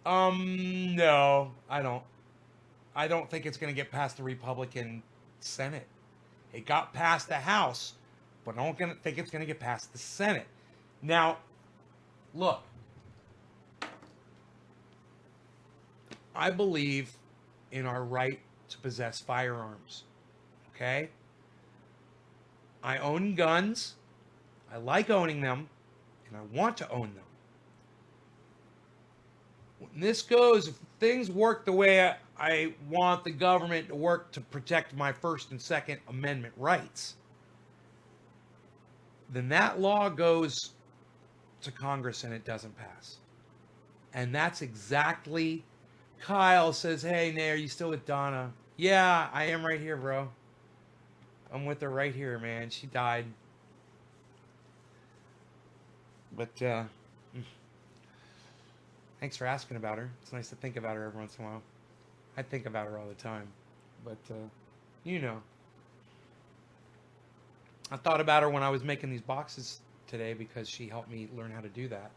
No, I don't. I don't think it's going to get past the Republican Senate. It got past the House, but I don't think it's going to get past the Senate. Now, look. I believe in our right to possess firearms. Okay? I own guns. I like owning them. And I want to own them. When this goes, if things work the way I want the government to work to protect my First and Second Amendment rights, then that law goes to Congress and it doesn't pass. And that's exactly... Kyle says, hey, Nay, are you still with Donna? Yeah, I am right here, bro. I'm with her right here, man. She died. But, thanks for asking about her. It's nice to think about her every once in a while. I think about her all the time. But, you know. I thought about her when I was making these boxes today because she helped me learn how to do that.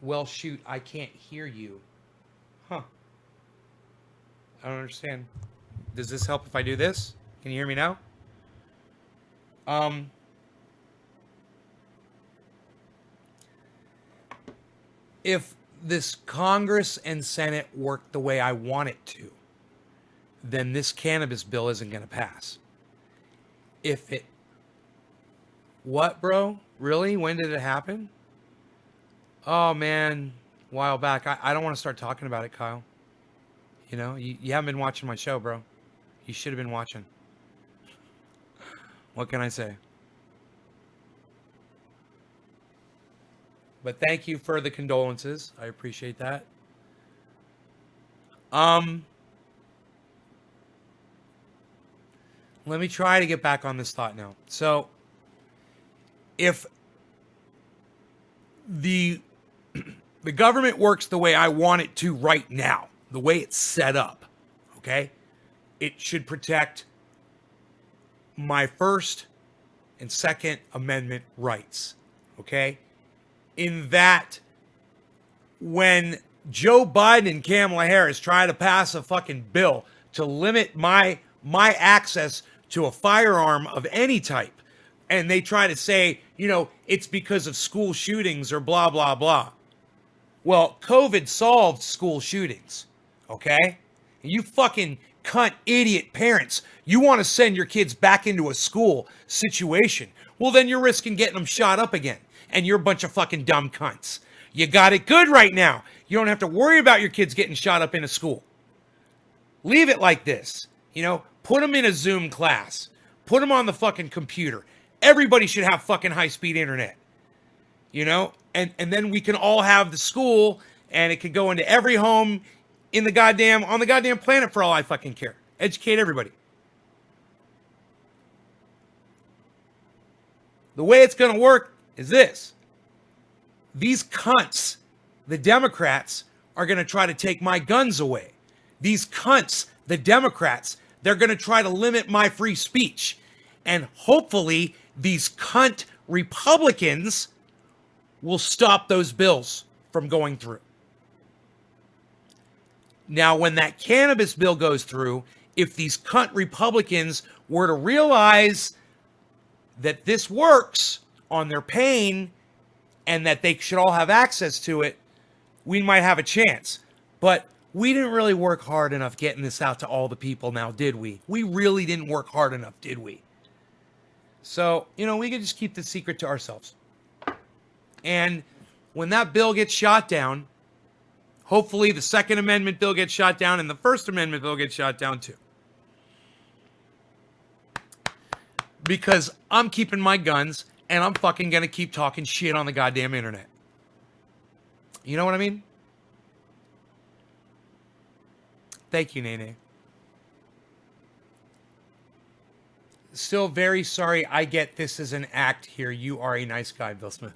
Well, shoot, I can't hear you. Huh. I don't understand. Does this help if I do this? Can you hear me now? If this Congress and Senate work the way I want it to, then this cannabis bill isn't going to pass. If it... What, bro? Really? When did it happen? Oh, man. A while back. I don't want to start talking about it, Kyle. You know, you haven't been watching my show, bro. You should have been watching. What can I say? But thank you for the condolences. I appreciate that. Let me try to get back on this thought now. So, if the government works the way I want it to right now, the way it's set up, okay, it should protect my First and Second Amendment rights, okay? In that, when Joe Biden and Kamala Harris try to pass a fucking bill to limit my access to a firearm of any type, and they try to say, you know, it's because of school shootings or blah, blah, blah. Well, COVID solved school shootings, okay? You fucking cunt idiot parents, you want to send your kids back into a school situation. Well, then you're risking getting them shot up again. And you're a bunch of fucking dumb cunts. You got it good right now. You don't have to worry about your kids getting shot up in a school. Leave it like this. You know, put them in a Zoom class. Put them on the fucking computer. Everybody should have fucking high-speed internet. You know? And then we can all have the school, and it could go into every home on the goddamn planet for all I fucking care. Educate everybody. The way it's going to work is this. These cunts, the Democrats, are going to try to take my guns away. These cunts, the Democrats, they're going to try to limit my free speech. And hopefully, these cunt Republicans will stop those bills from going through. Now, when that cannabis bill goes through, if these cunt Republicans were to realize that this works on their pain and that they should all have access to it, we might have a chance. But we didn't really work hard enough getting this out to all the people now, did we? We really didn't work hard enough, did we? So, you know, we could just keep the secret to ourselves. And when that bill gets shot down, hopefully the Second Amendment bill gets shot down and the First Amendment bill gets shot down too. Because I'm keeping my guns and I'm fucking gonna keep talking shit on the goddamn internet. You know what I mean? Thank you, Nene. Still very sorry. I get this as an act here. You are a nice guy, Bill Smith.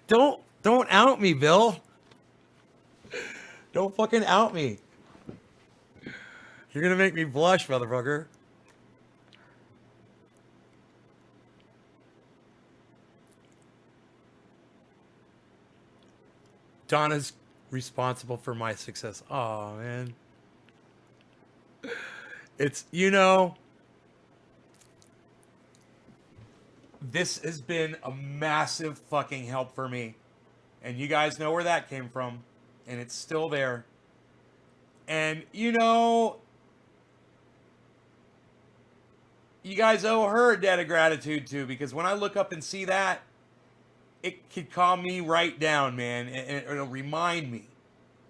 Don't out me, Bill. Don't fucking out me. You're gonna make me blush, motherfucker. Donna's responsible for my success. Oh, man. It's, you know, this has been a massive fucking help for me. And you guys know where that came from. And it's still there. And, you know, you guys owe her a debt of gratitude too. Because when I look up and see that, it could calm me right down, man. And it'll remind me,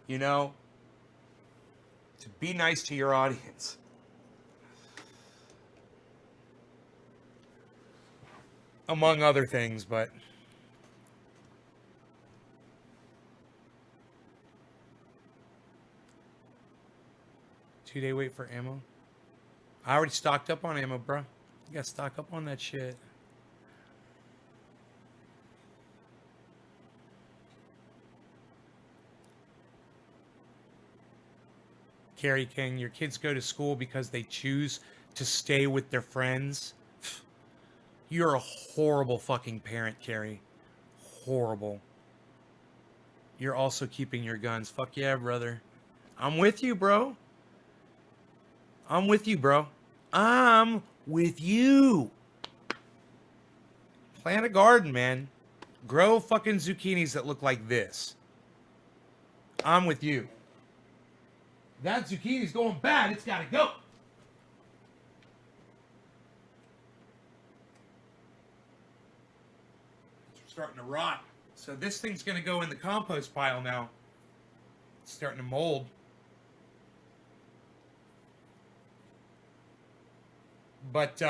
you know, to be nice to your audience. Among other things, but... Two-day wait for ammo? I already stocked up on ammo, bro. You gotta stock up on that shit. Carrie King, your kids go to school because they choose to stay with their friends. You're a horrible fucking parent, Carrie. Horrible. You're also keeping your guns. Fuck yeah, brother. I'm with you, bro. I'm with you, bro. I'm with you. Plant a garden, man. Grow fucking zucchinis that look like this. I'm with you. That zucchini's going bad. It's got to go. It's starting to rot. So this thing's going to go in the compost pile now. It's starting to mold. But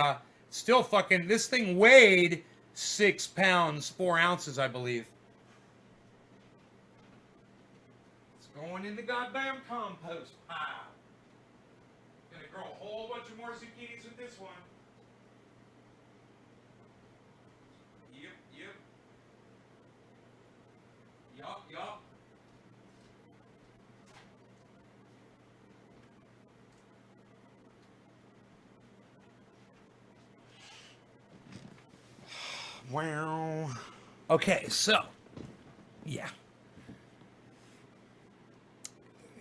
still fucking, this thing weighed 6 pounds, 4 ounces, I believe. It's going in the goddamn compost pile. Gonna grow a whole bunch of more zucchinis with this one. Yep. Yup. Wow. Okay, so, yeah.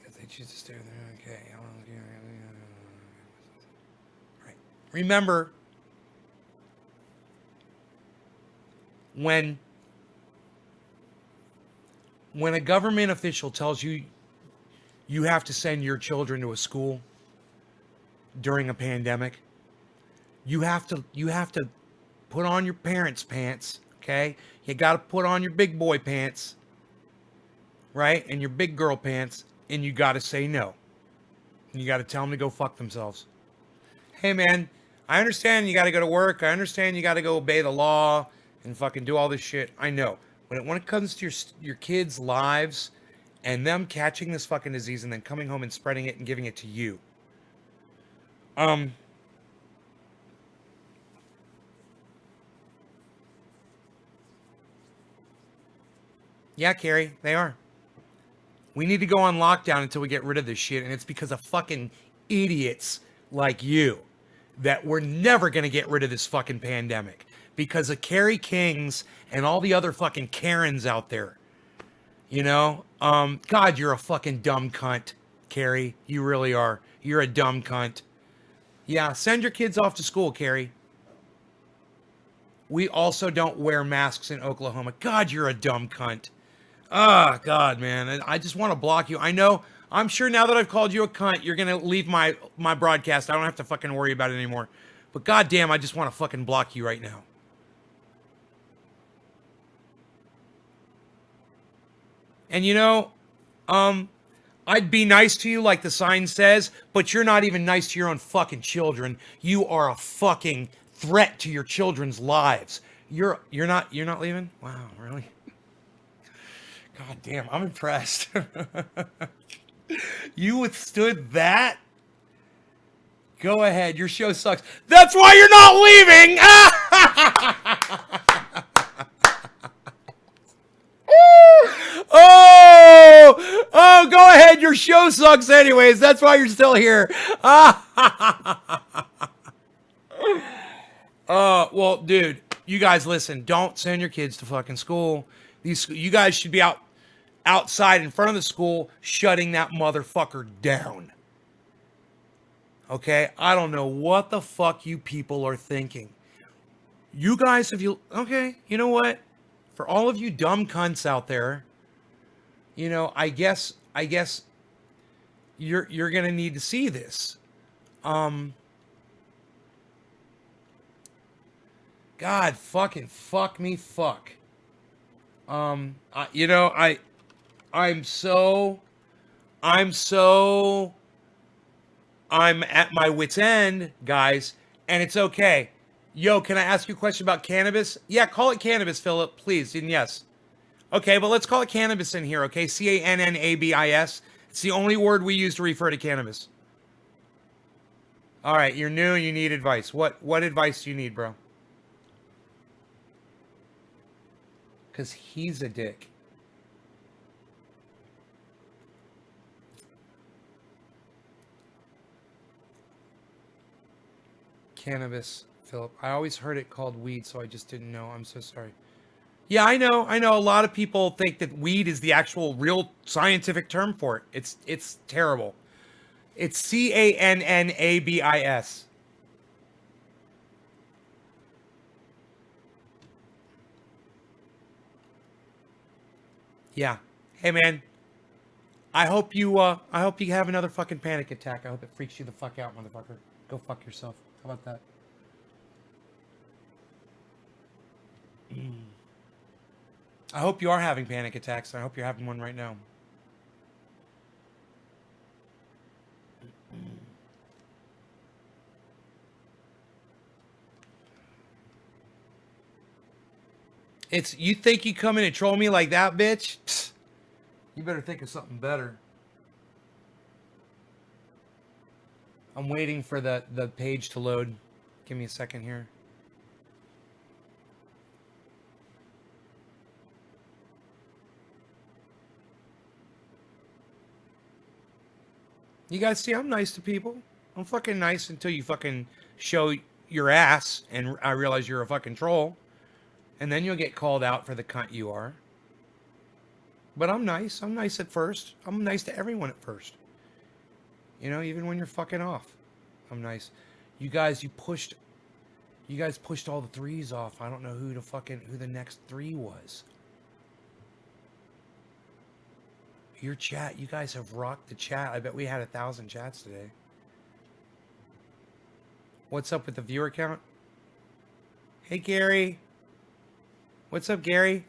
If they choose to stay there, okay. Right. Remember, when a government official tells you you have to send your children to a school during a pandemic, you have to put on your parents' pants, okay? You got to put on your big boy pants, right? And your big girl pants, and you got to say no. And you got to tell them to go fuck themselves. Hey, man, I understand you got to go to work. I understand you got to go obey the law and fucking do all this shit. I know. But when it comes to your kids' lives and them catching this fucking disease and then coming home and spreading it and giving it to you, yeah, Carrie, they are. We need to go on lockdown until we get rid of this shit, and it's because of fucking idiots like you that we're never going to get rid of this fucking pandemic. Because of Carrie Kings and all the other fucking Karens out there. You know? God, you're a fucking dumb cunt, Carrie. You really are. You're a dumb cunt. Yeah, send your kids off to school, Carrie. We also don't wear masks in Oklahoma. God, you're a dumb cunt. Ah, God, man. I just want to block you. I know. I'm sure now that I've called you a cunt, you're going to leave my broadcast. I don't have to fucking worry about it anymore. But goddamn, I just want to fucking block you right now. And you know, I'd be nice to you like the sign says, but you're not even nice to your own fucking children. You are a fucking threat to your children's lives. You're not leaving? Wow, really? God damn, I'm impressed. You withstood that? Go ahead, your show sucks. That's why you're not leaving! Oh, go ahead. Your show sucks anyways. That's why you're still here. Well, dude, you guys listen. Don't send your kids to fucking school. You guys should be outside in front of the school shutting that motherfucker down. Okay? I don't know what the fuck you people are thinking. You guys, okay, you know what? For all of you dumb cunts out there, you know, I guess you're gonna need to see this. God fucking fuck me fuck. You know, I'm at my wit's end, guys, and it's okay. Yo, can I ask you a question about cannabis? Yeah, call it cannabis, Philip, please. And yes. Okay, but let's call it cannabis in here, okay? Cannabis. It's the only word we use to refer to cannabis. All right, you're new and you need advice. What advice do you need, bro? Because he's a dick. cannabis, Philip. I always heard it called weed, so I just didn't know. I'm so sorry. Yeah, I know. I know. A lot of people think that weed is the actual real scientific term for it. It's terrible. It's Cannabis. Yeah. Hey man, I hope you have another fucking panic attack. I hope it freaks you the fuck out, motherfucker. Go fuck yourself. How about that? I hope you are having panic attacks. I hope you're having one right now. It's you think you come in and troll me like that, bitch? Psst. You better think of something better. I'm waiting for the page to load. Give me a second here. You guys see, I'm nice to people. I'm fucking nice until you fucking show your ass and I realize you're a fucking troll. And then you'll get called out for the cunt you are. But I'm nice. I'm nice at first. I'm nice to everyone at first. You know, even when you're fucking off. I'm nice. You guys pushed all the threes off. I don't know who the next three was. Your chat, you guys have rocked the chat. I bet we had 1,000 chats today. What's up with the viewer count? Hey, Gary. What's up, Gary?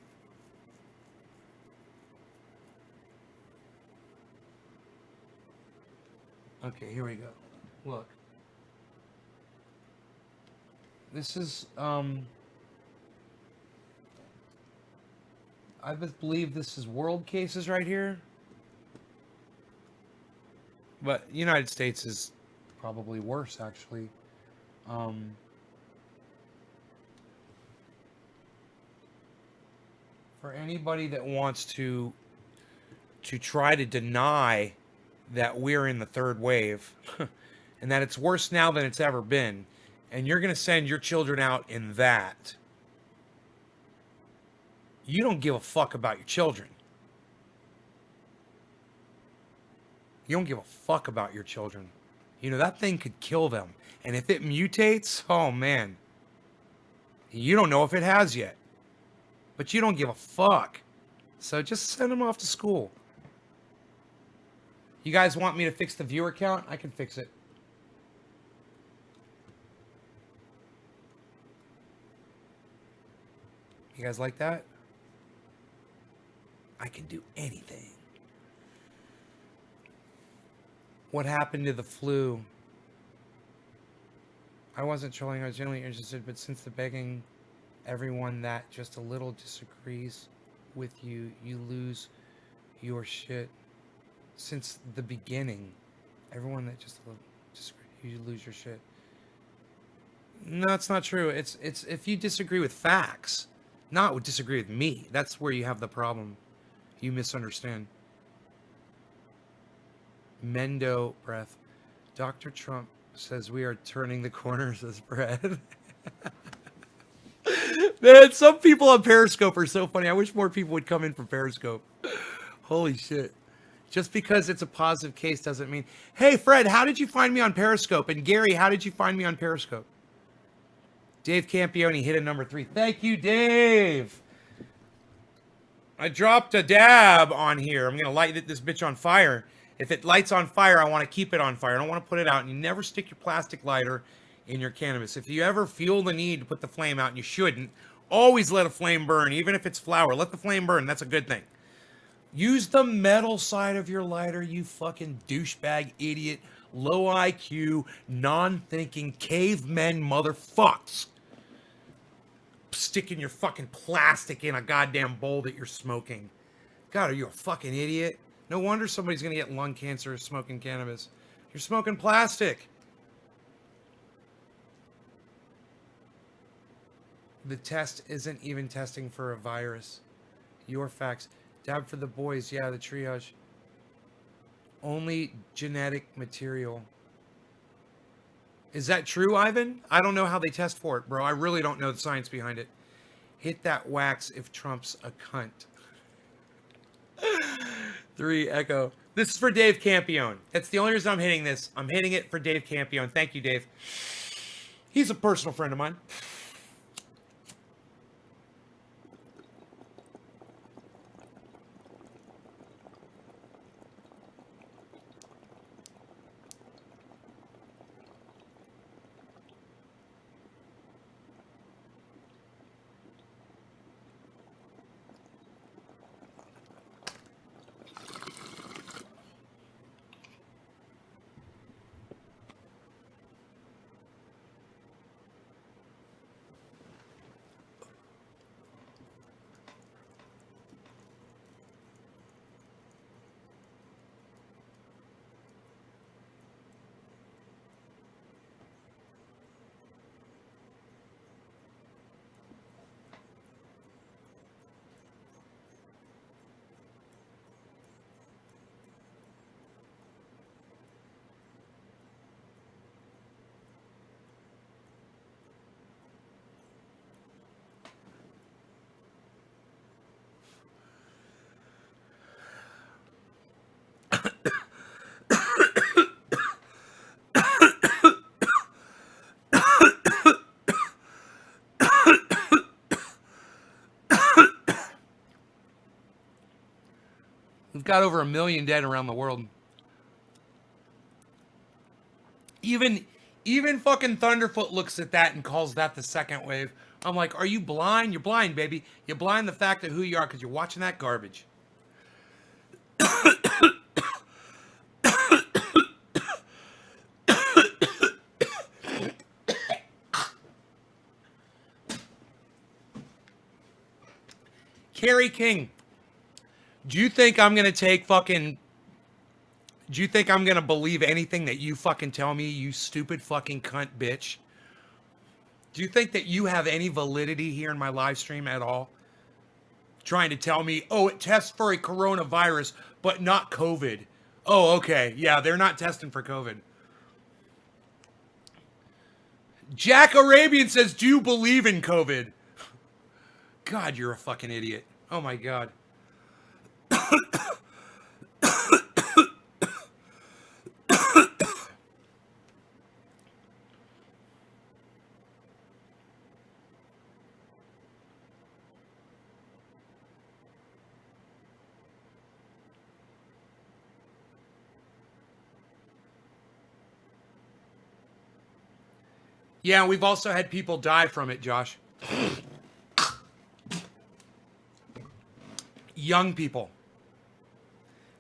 Okay, here we go. Look. This is, I believe this is world cases right here. But United States is probably worse, actually. For anybody that wants to try to deny that we're in the third wave and that it's worse now than it's ever been, and you're going to send your children out in that, you don't give a fuck about your children. You don't give a fuck about your children. You know, that thing could kill them. And if it mutates, oh man. You don't know if it has yet. But you don't give a fuck. So just send them off to school. You guys want me to fix the viewer count? I can fix it. You guys like that? I can do anything. What happened to the flu? I wasn't trolling, I was genuinely interested, but since the begging, everyone that just a little disagrees with you, you lose your shit. Since the beginning, everyone that just a little disagrees, you lose your shit. No, it's not true. It's if you disagree with facts, not would disagree with me. That's where you have the problem. You misunderstand. Mendo breath. Dr. Trump says we are turning the corners as bread. Man, some people on Periscope are so funny. I wish more people would come in from Periscope. Holy shit. Just because it's a positive case doesn't mean... Hey, Fred, how did you find me on Periscope? And Gary, how did you find me on Periscope? Dave Campione hit a number 3. Thank you, Dave. I dropped a dab on here. I'm going to light this bitch on fire. If it lights on fire, I want to keep it on fire. I don't want to put it out. And you never stick your plastic lighter in your cannabis. If you ever feel the need to put the flame out, and you shouldn't, always let a flame burn, even if it's flour. Let the flame burn. That's a good thing. Use the metal side of your lighter, you fucking douchebag idiot, low IQ, non-thinking cavemen motherfucks. Sticking your fucking plastic in a goddamn bowl that you're smoking. God, are you a fucking idiot? No wonder somebody's gonna get lung cancer smoking cannabis. You're smoking plastic. The test isn't even testing for a virus. Your facts. Dab for the boys. Yeah, the triage. Only genetic material. Is that true, Ivan? I don't know how they test for it, bro. I really don't know the science behind it. Hit that wax if Trump's a cunt. 3 Echo. This is for Dave Campione. That's the only reason I'm hitting this. I'm hitting it for Dave Campione. Thank you, Dave. He's a personal friend of mine. We've got over 1 million dead around the world. Even fucking Thunderfoot looks at that and calls that the second wave. I'm like, are you blind? You're blind, baby. You're blind the fact of who you are because you're watching that garbage. Carrie King, do you think I'm going to take fucking... Do you think I'm going to believe anything that you fucking tell me, you stupid fucking cunt bitch? Do you think that you have any validity here in my live stream at all? Trying to tell me, oh, it tests for a coronavirus, but not COVID. Oh, okay. Yeah, they're not testing for COVID. Jack Arabian says, do you believe in COVID? God, you're a fucking idiot. Oh my God. Yeah, we've also had people die from it, Josh. Young people.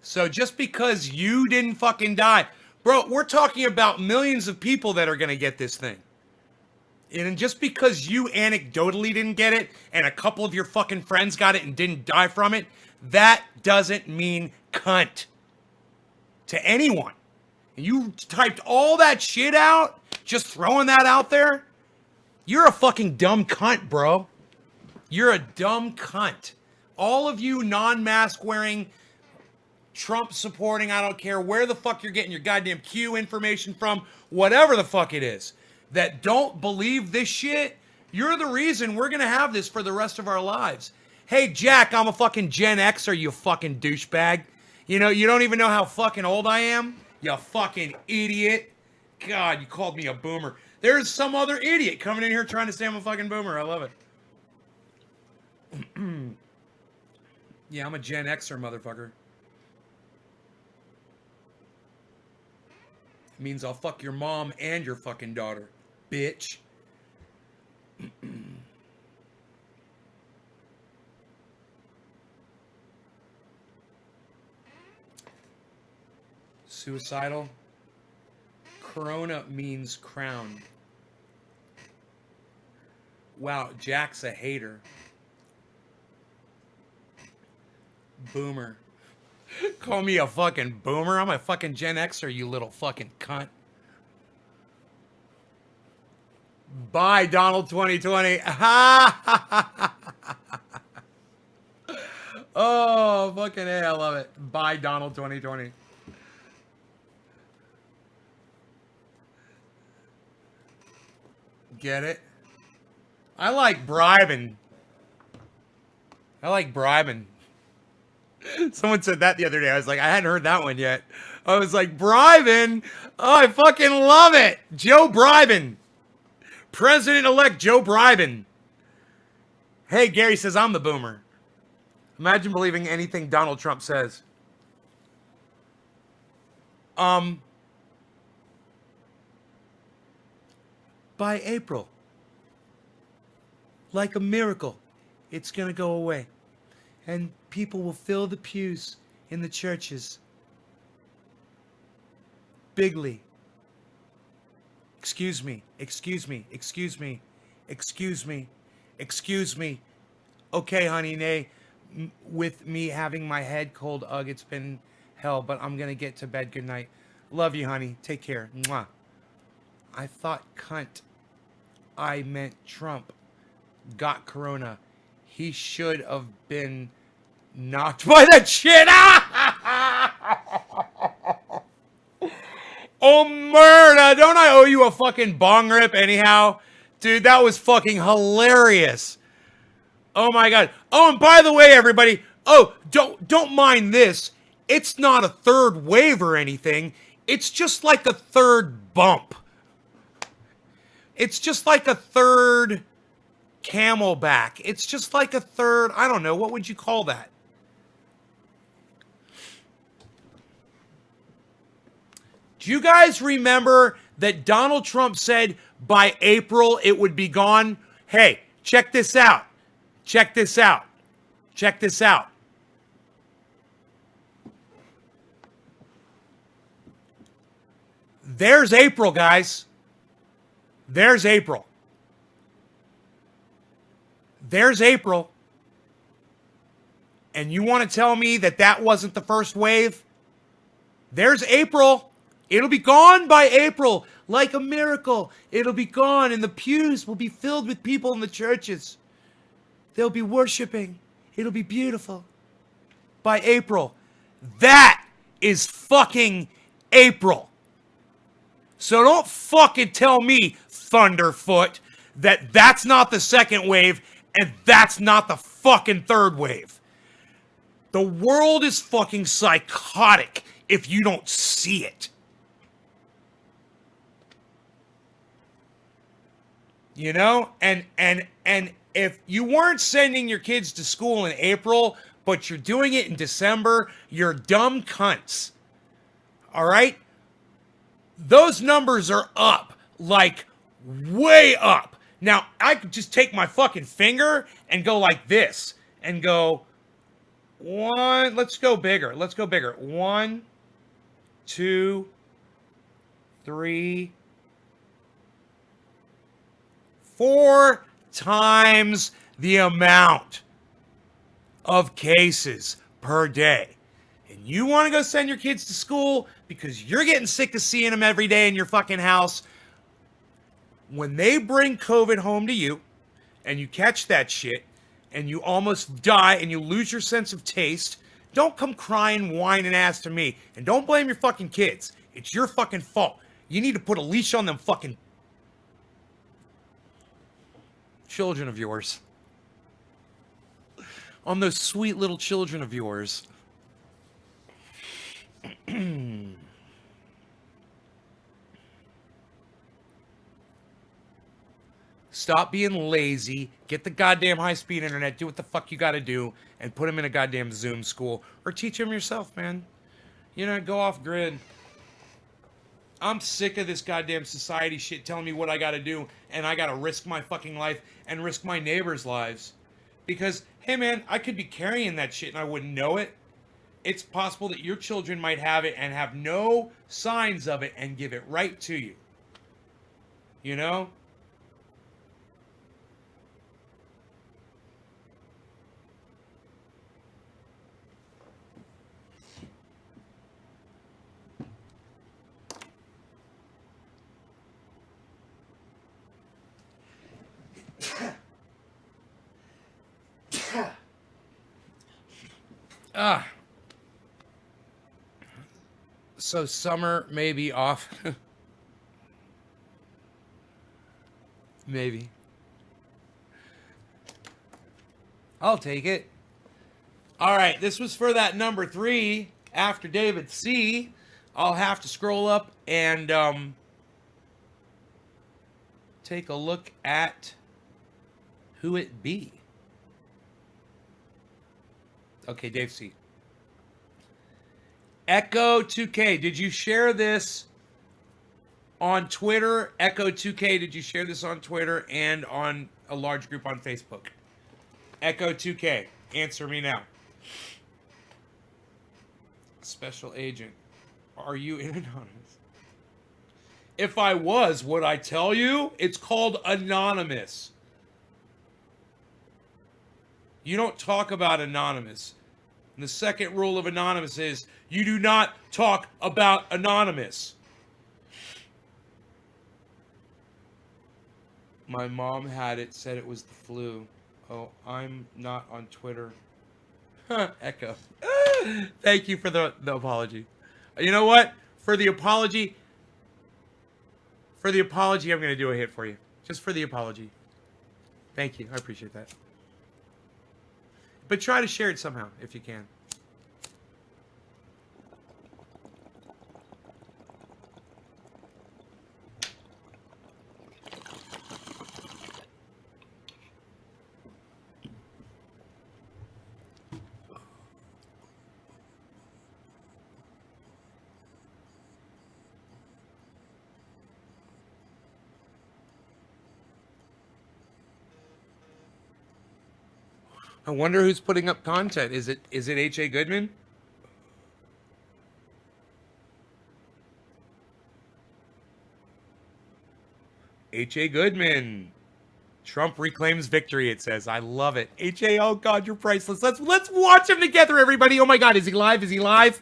So just because you didn't fucking die, bro, we're talking about millions of people that are going to get this thing. And just because you anecdotally didn't get it and a couple of your fucking friends got it and didn't die from it, that doesn't mean cunt to anyone. You typed all that shit out, just throwing that out there. You're a fucking dumb cunt, bro. You're a dumb cunt. All of you non-mask wearing, Trump supporting, I don't care where the fuck you're getting your goddamn Q information from, whatever the fuck it is, that don't believe this shit, you're the reason we're gonna have this for the rest of our lives. Hey, Jack, I'm a fucking Gen Xer, you fucking douchebag. You know, you don't even know how fucking old I am? You fucking idiot. God, you called me a boomer. There's some other idiot coming in here trying to say I'm a fucking boomer. I love it. Yeah, I'm a Gen Xer, motherfucker. It means I'll fuck your mom and your fucking daughter, bitch. Suicidal. Corona means crown. Wow, Jack's a hater. Boomer. Call me a fucking boomer? I'm a fucking Gen Xer, you little fucking cunt. Bye, Donald 2020. Oh, fucking A, I love it. Bye, Donald 2020. Get it? I like bribing. I like bribing. Someone said that the other day. I was like, I hadn't heard that one yet. I was like, bribing? Oh, I fucking love it. Joe Bribin. President-elect Joe Bribin. Hey, Gary says I'm the boomer. Imagine believing anything Donald Trump says. By April, like a miracle, it's going to go away. And people will fill the pews in the churches. Bigly. Excuse me, excuse me, excuse me, excuse me, excuse me. Okay, honey, nay, with me having my head cold, ugh, it's been hell, but I'm going to get to bed. Good night. Love you, honey. Take care. Mwah. I thought cunt. I meant Trump. Got corona. He should have been knocked by that shit. Oh, murder. Don't I owe you a fucking bong rip anyhow? Dude, that was fucking hilarious. Oh my God. Oh, and by the way, everybody, don't mind this. It's not a third wave or anything. It's just like a third bump. It's just like a third camelback. It's just like a third, I don't know, what would you call that? Do you guys remember that Donald Trump said by April it would be gone? Hey, check this out. Check this out. Check this out. There's April, guys. There's April. There's April. And you want to tell me that that wasn't the first wave? There's April. It'll be gone by April. Like a miracle. It'll be gone and the pews will be filled with people in the churches. They'll be worshiping. It'll be beautiful. By April. That is fucking April. So don't fucking tell me, Thunderfoot, that that's not the second wave and that's not the fucking third wave. The world is fucking psychotic if you don't see it. You know? And if you weren't sending your kids to school in April, but you're doing it in December, you're dumb cunts. All right? Those numbers are up, like way up. Now, I could just take my fucking finger and go like this and go one, let's go bigger. Let's go bigger. 1, 2, 3, 4 times the amount of cases per day. And you want to go send your kids to school because you're getting sick of seeing them every day in your fucking house. When they bring COVID home to you and you catch that shit and you almost die and you lose your sense of taste, don't come crying, whining ass to me. And don't blame your fucking kids. It's your fucking fault. You need to put a leash on them fucking children of yours. On those sweet little children of yours. Stop being lazy. Get the goddamn high-speed internet. Do what the fuck you gotta do. And put them in a goddamn Zoom school. Or teach them yourself, man. You know, go off grid. I'm sick of this goddamn society shit telling me what I gotta do. And I gotta risk my fucking life and risk my neighbors' lives. Because, hey man, I could be carrying that shit and I wouldn't know it. It's possible that your children might have it and have no signs of it and give it right to you. You know? So summer may be off. Maybe. I'll take it. All right, this was for that number 3 after David C. I'll have to scroll up and take a look at who it be. Okay, Dave C. Echo 2K, did you share this on Twitter? Echo 2K, did you share this on Twitter and on a large group on Facebook? Echo 2K, answer me now. Special agent, are you in Anonymous? If I was, would I tell you? It's called Anonymous. You don't talk about Anonymous. And the second rule of Anonymous is you do not talk about Anonymous. My mom had it, said it was the flu. Oh, I'm not on Twitter. Echo. Thank you for the apology. You know what? For the apology, I'm going to do a hit for you. Just for the apology. Thank you. I appreciate that. But try to share it somehow, if you can. I wonder who's putting up content. Is it H.A. Goodman? H.A. Goodman. Trump reclaims victory, it says. I love it. H.A., oh God, you're priceless. Let's watch him together, everybody. Oh my God, is he live? Is he live?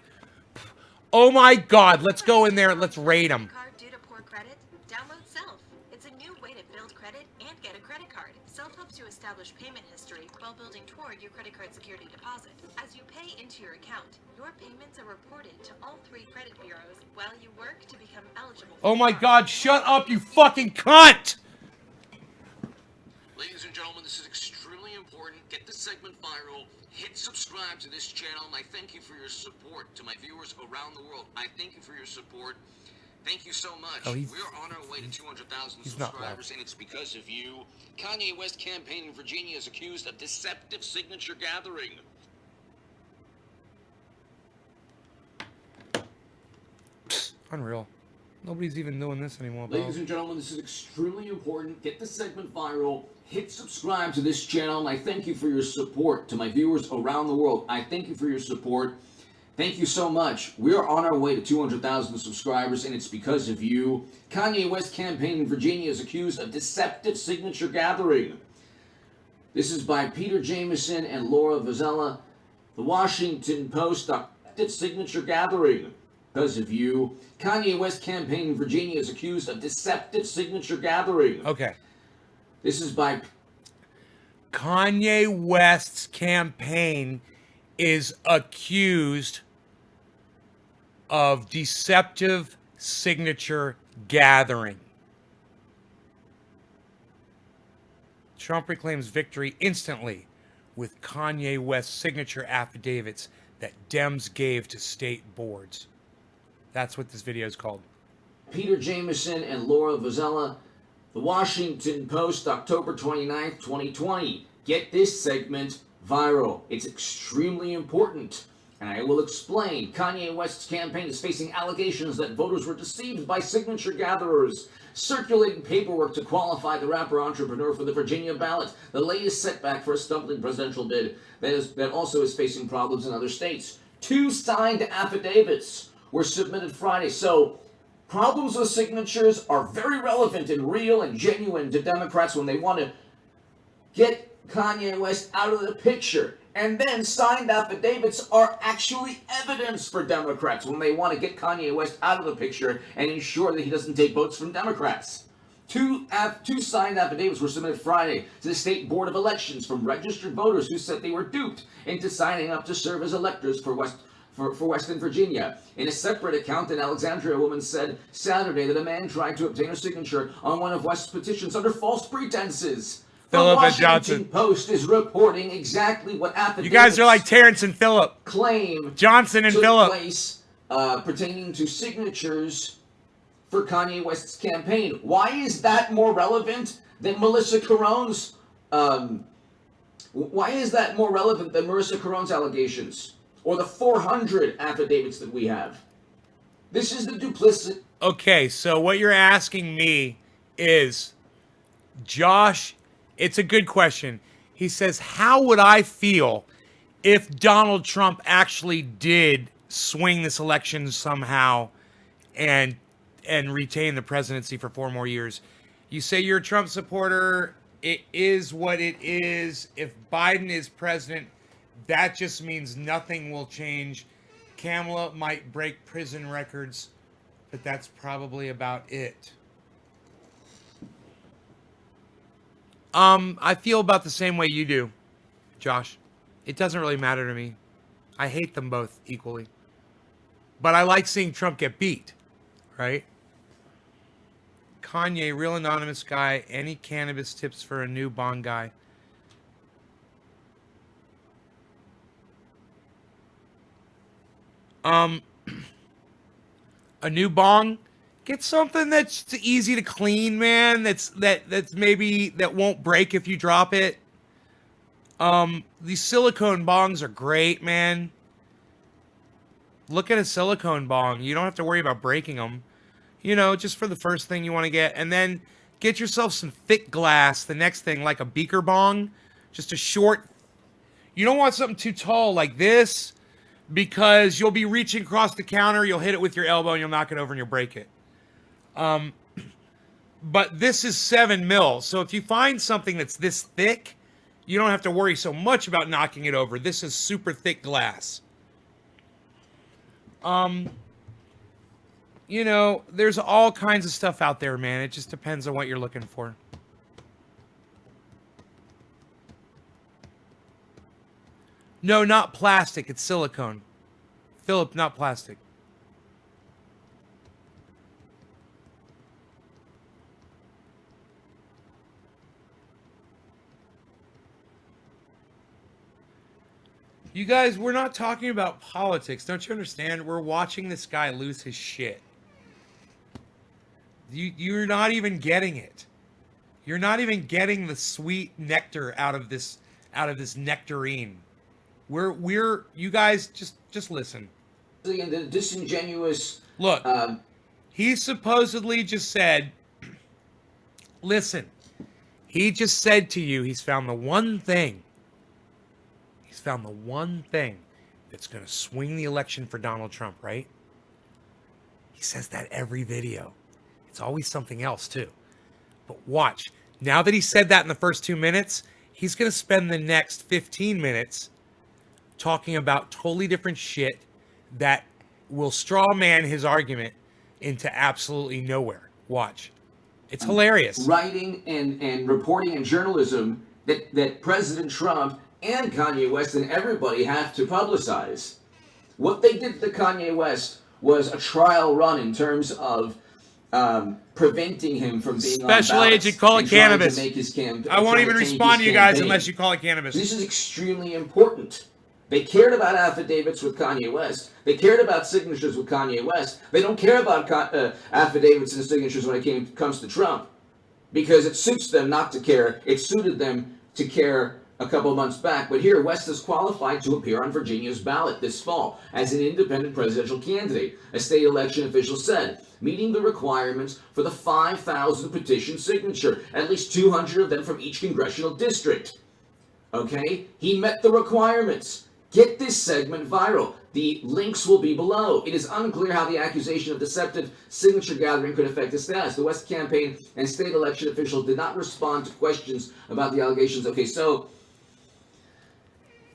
Oh my God, let's go in there and let's raid him. Card due to poor credit? Download Self. It's a new way to build credit and get a credit card. Self helps you establish payment history while building toward your credit card security deposit. As you pay into your account, your payments are reported to all 3 credit bureaus while you work to become eligible. Oh my God, shut up, you fucking cunt! Ladies and gentlemen, this is extremely important. Get this segment viral. Hit subscribe to this channel, and I thank you for your support. To my viewers around the world, I thank you for your support. Thank you so much. Oh, We're on our way to 200,000 subscribers, and it's because of you. Kanye West campaign in Virginia is accused of deceptive signature gathering. Unreal. Nobody's even doing this anymore, bro. Ladies and gentlemen, this is extremely important. Get this segment viral. Hit subscribe to this channel, and I thank you for your support. To my viewers around the world, I thank you for your support. Thank you so much. We are on our way to 200,000 subscribers, and it's because of you. Kanye West campaign in Virginia is accused of deceptive signature gathering. This is by Peter Jameson and Laura Vazella. The Washington Post, deceptive signature gathering. Because of you. Kanye West campaign in Virginia is accused of deceptive signature gathering. Okay. This is by Kanye West's campaign is accused of deceptive signature gathering. Trump reclaims victory instantly with Kanye West signature affidavits that Dems gave to state boards. That's what this video is called. Peter Jameson and Laura Vazella. The Washington Post, October 29th, 2020. Get this segment viral. It's extremely important. And I will explain. Kanye West's campaign is facing allegations that voters were deceived by signature gatherers circulating paperwork to qualify the rapper entrepreneur for the Virginia ballot, the latest setback for a stumbling presidential bid that also is facing problems in other states. 2 signed affidavits were submitted Friday. So problems with signatures are very relevant and real and genuine to Democrats when they want to get Kanye West out of the picture. And then signed affidavits are actually evidence for Democrats when they want to get Kanye West out of the picture and ensure that he doesn't take votes from Democrats. Two signed affidavits were submitted Friday to the State Board of Elections from registered voters who said they were duped into signing up to serve as electors for for Western Virginia. In a separate account, an Alexandria woman said Saturday that a man tried to obtain her signature on one of West's petitions under false pretenses. Philip The and Johnson. Washington Post is reporting exactly what affidavits You guys are like Terrence and Phillip. claim Johnson and took Phillip. place pertaining to signatures for Kanye West's campaign. Why is that more relevant than Melissa Caron's? Why is that more relevant than Marissa Caron's allegations or the 400 affidavits that we have? This is the duplicity. Okay, so what you're asking me is, Josh, it's a good question. He says, how would I feel if Donald Trump actually did swing this election somehow and retain the presidency for 4 more years? You say you're a Trump supporter. It is what it is. If Biden is president, that just means nothing will change. Kamala might break prison records, but that's probably about it. I feel about the same way you do, Josh. It doesn't really matter to me. I hate them both equally. But I like seeing Trump get beat, right? Kanye, real anonymous guy. Any cannabis tips for a new bong guy? A new bong? Get something that's easy to clean, man. That's maybe that won't break if you drop it. These silicone bongs are great, man. Look at a silicone bong. You don't have to worry about breaking them. You know, just for the first thing you want to get. And then get yourself some thick glass. The next thing, like a beaker bong. Just a short. You don't want something too tall like this, because you'll be reaching across the counter. You'll hit it with your elbow and you'll knock it over and you'll break it. But this is 7 mil. So if you find something that's this thick, you don't have to worry so much about knocking it over. This is super thick glass. You know, there's all kinds of stuff out there, man. It just depends on what you're looking for. No, not plastic. It's silicone. Philip, not plastic. You guys, we're not talking about politics. Don't you understand? We're watching this guy lose his shit. You're not even getting it. You're not even getting the sweet nectar out of this nectarine. You guys just listen. The disingenuous. Look, he supposedly just said, listen, he just said to you, he's found the one thing. He's found the one thing that's going to swing the election for Donald Trump, right? He says that every video. It's always something else, too. But watch. Now that he said that in the first 2 minutes, he's going to spend the next 15 minutes talking about totally different shit that will straw man his argument into absolutely nowhere. Watch. It's hilarious. Writing and reporting and journalism that President Trump and Kanye West and everybody have to publicize. What they did to Kanye West was a trial run in terms of preventing him from being Special on agent, call it cannabis. I won't even respond to you guys campaign. unless you call it cannabis. This is extremely important. They cared about affidavits with Kanye West. They cared about signatures with Kanye West. They don't care about affidavits and signatures when it comes to Trump, because it suits them not to care. It suited them to care a couple months back. But here, West is qualified to appear on Virginia's ballot this fall as an independent presidential candidate, a state election official said, meeting the requirements for the 5,000 petition signature, at least 200 of them from each congressional district. Okay? He met the requirements. Get this segment viral. The links will be below. It is unclear how the accusation of deceptive signature gathering could affect his status. The West campaign and state election officials did not respond to questions about the allegations. Okay, so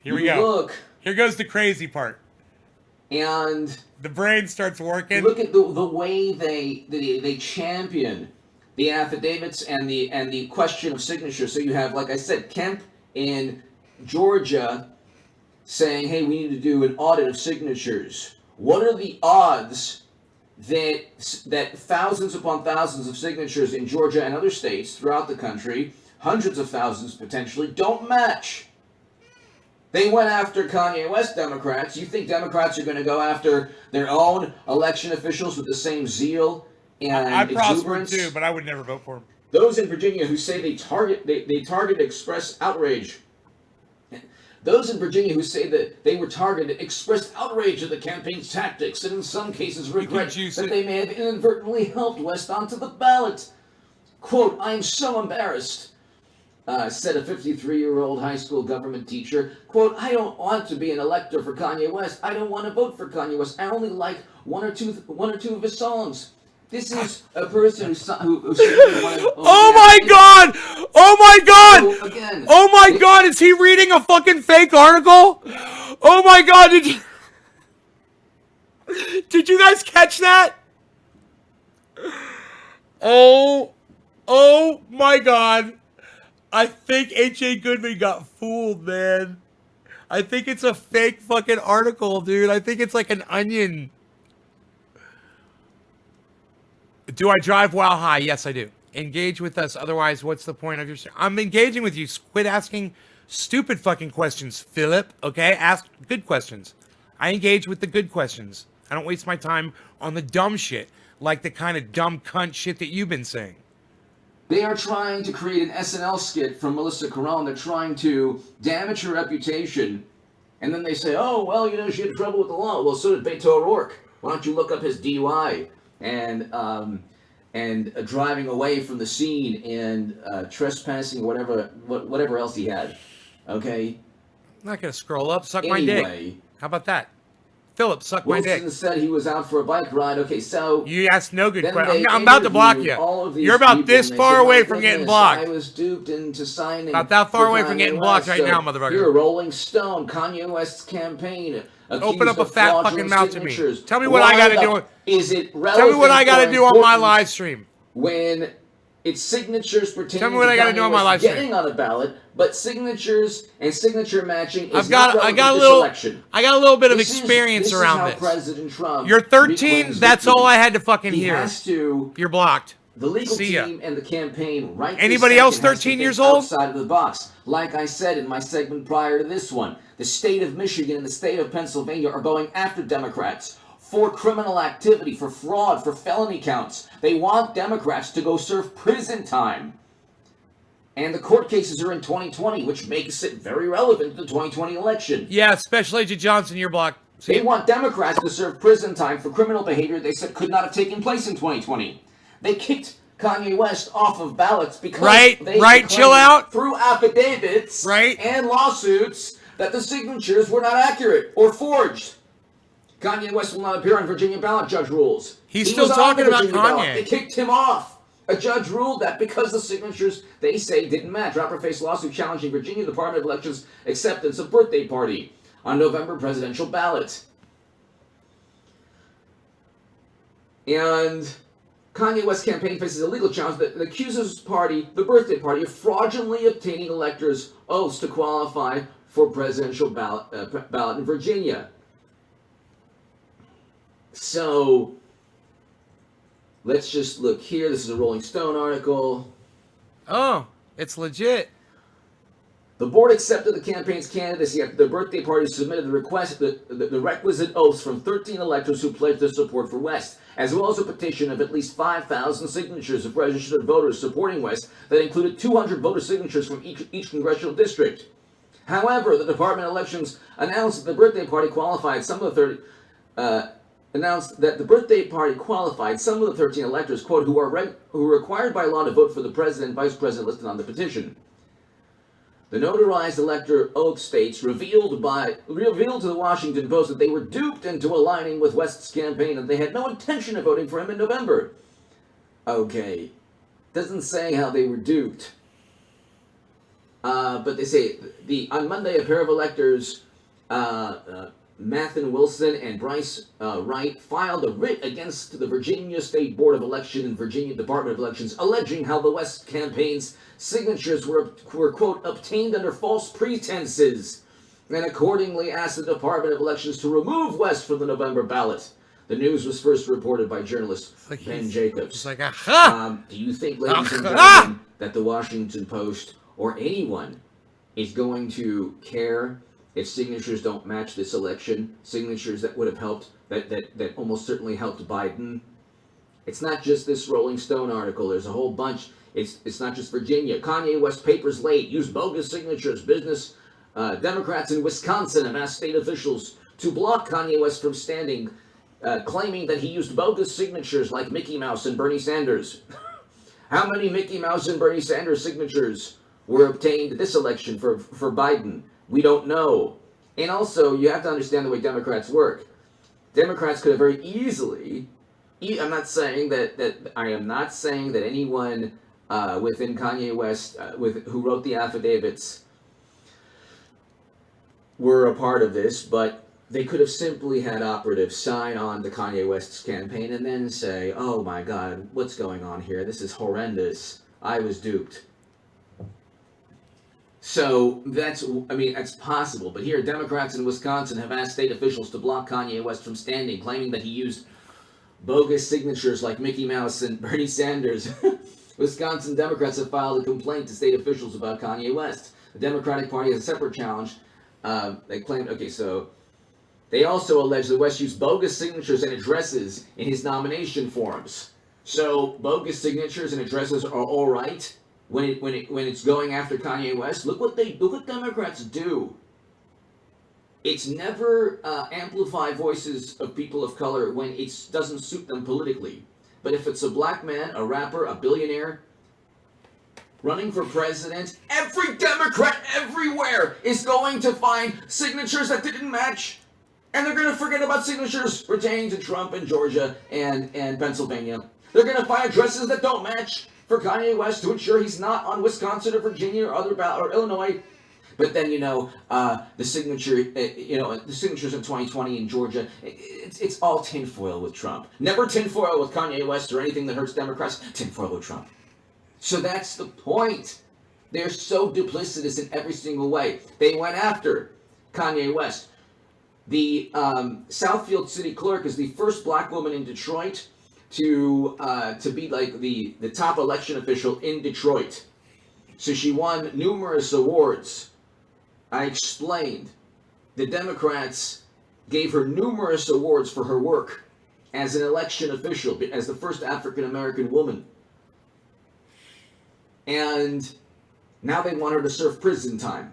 here we go. Look. Here goes the crazy part. And the brain starts working. Look at the way they champion the affidavits and the question of signature. So you have, like I said, Kemp in Georgia saying, hey, we need to do an audit of signatures. What are the odds that thousands upon thousands of signatures in Georgia and other states throughout the country, hundreds of thousands potentially, don't match? They went after Kanye West Democrats. You think Democrats are going to go after their own election officials with the same zeal and I prosper exuberance? too, but I would never vote for him. Those in Virginia who say they target express outrage. Those in Virginia who say that they were targeted expressed outrage at the campaign's tactics and in some cases regret that they may have inadvertently helped West onto the ballot. Quote, "I am so embarrassed," said a 53-year-old high school government teacher. Quote, "I don't want to be an elector for Kanye West. I don't want to vote for Kanye West. I only like one or two of his songs." This is a person who Oh my God! Oh my God! So again, oh my God! Is he reading a fucking fake article? Oh my God! Did you guys catch that? Oh my God! I think H.A. Goodman got fooled, man. I think it's a fake fucking article, dude. I think it's like an Onion. Do I drive while high? Yes, I do. Engage with us. Otherwise, what's the point of your... I'm engaging with you. Quit asking stupid fucking questions, Philip. Okay? Ask good questions. I engage with the good questions. I don't waste my time on the dumb shit. Like the kind of dumb cunt shit that you've been saying. They are trying to create an SNL skit from Melissa Carone. They're trying to damage her reputation. And then they say, oh, well, you know, she had trouble with the law. Well, so did Beto O'Rourke. Why don't you look up his DUI? And driving away from the scene and trespassing, whatever else he had. Okay. I'm not gonna scroll up. Suck my dick. How about that, Philip? Suck my dick. Wilson said he was out for a bike ride. Okay, so you asked no good questions. I'm about to block you. You're about this far away from getting blocked. I was duped into signing. About that far away from getting blocked right now, motherfucker. You're a Rolling Stone, Kanye West's campaign. Open up a fat fucking mouth to me. Tell me what I gotta do. Is it relevant? Tell me what I gotta do on my live stream. When its signatures pertain Tell me what I gotta do on my live stream. Getting on a ballot, but signatures and signature matching is I got a little bit of experience around this. President Trump. You're 13. That's all I had to fucking hear. You're blocked. The legal team and the campaign right. Anybody else 13 years old? Outside of the box. Like I said in my segment prior to this one, the state of Michigan and the state of Pennsylvania are going after Democrats for criminal activity, for fraud, for felony counts. They want Democrats to go serve prison time. And the court cases are in 2020, which makes it very relevant to the 2020 election. Yeah, Special Agent Johnson, you're blocked. They want Democrats to serve prison time for criminal behavior they said could not have taken place in 2020. They kicked Kanye West off of ballots because they chill out through affidavits and lawsuits that the signatures were not accurate or forged. Kanye West will not appear on Virginia ballot, judge rules. He's still talking about Kanye. Ballot. They kicked him off. A judge ruled that because the signatures, they say, didn't match. Rapper faced lawsuit challenging Virginia Department of Elections acceptance of birthday party on November presidential ballot. And Kanye West's campaign faces a legal challenge that accuses the birthday party, of fraudulently obtaining electors' oaths to qualify for presidential ballot in Virginia. So, let's just look here. This is a Rolling Stone article. Oh, it's legit. The board accepted the campaign's candidacy after the birthday party submitted the requisite oaths from 13 electors who pledged their support for West, as well as a petition of at least 5,000 signatures of registered voters supporting West that included 200 voter signatures from each congressional district. However, the Department of Elections announced that the birthday party qualified some of the 13 electors, quote, who are required by law to vote for the president and vice president listed on the petition. The notarized elector oath states revealed to the Washington Post that they were duped into aligning with West's campaign and they had no intention of voting for him in November. Okay, doesn't say how they were duped. But they say on Monday a pair of electors, Mathen Wilson and Bryce Wright, filed a writ against the Virginia State Board of Election and Virginia Department of Elections, alleging how the West campaign's signatures were quote, obtained under false pretenses and accordingly asked the Department of Elections to remove West from the November ballot. The news was first reported by journalist Ben Jacobs. It's like, aha! Do you think, ladies and gentlemen, that the Washington Post or anyone is going to care if signatures don't match this election? Signatures that would have helped, that almost certainly helped Biden. It's not just this Rolling Stone article. There's a whole bunch. It's not just Virginia. Kanye West papers late. Used bogus signatures. Democrats in Wisconsin have asked state officials to block Kanye West from standing, claiming that he used bogus signatures like Mickey Mouse and Bernie Sanders. How many Mickey Mouse and Bernie Sanders signatures were obtained this election for Biden? We don't know. And also, you have to understand the way Democrats work. Democrats could have very easily... I'm not saying that I am not saying that anyone within Kanye West, who wrote the affidavits, were a part of this, but they could have simply had operatives sign on to Kanye West's campaign and then say, "Oh my God, what's going on here? This is horrendous. I was duped." So that's possible. But here, Democrats in Wisconsin have asked state officials to block Kanye West from standing, claiming that he used bogus signatures like Mickey Mouse and Bernie Sanders. Wisconsin Democrats have filed a complaint to state officials about Kanye West. The Democratic Party has a separate challenge. They claimed, they also allege that West used bogus signatures and addresses in his nomination forms. So bogus signatures and addresses are all right when it's going after Kanye West. Look what Democrats do. It's never amplify voices of people of color when it doesn't suit them politically. But if it's a black man, a rapper, a billionaire, running for president, every Democrat everywhere is going to find signatures that didn't match. And they're going to forget about signatures pertaining to Trump in Georgia and Pennsylvania. They're going to find addresses that don't match for Kanye West to ensure he's not on Wisconsin or Virginia or Illinois. But then, the signature, the signatures in 2020 in Georgia, it's all tinfoil with Trump. Never tinfoil with Kanye West or anything that hurts Democrats. Tinfoil with Trump. So that's the point. They're so duplicitous in every single way. They went after Kanye West. The Southfield city clerk is the first black woman in Detroit to be like the top election official in Detroit. So she won numerous awards. I explained. The Democrats gave her numerous awards for her work as an election official, as the first African-American woman. And now they want her to serve prison time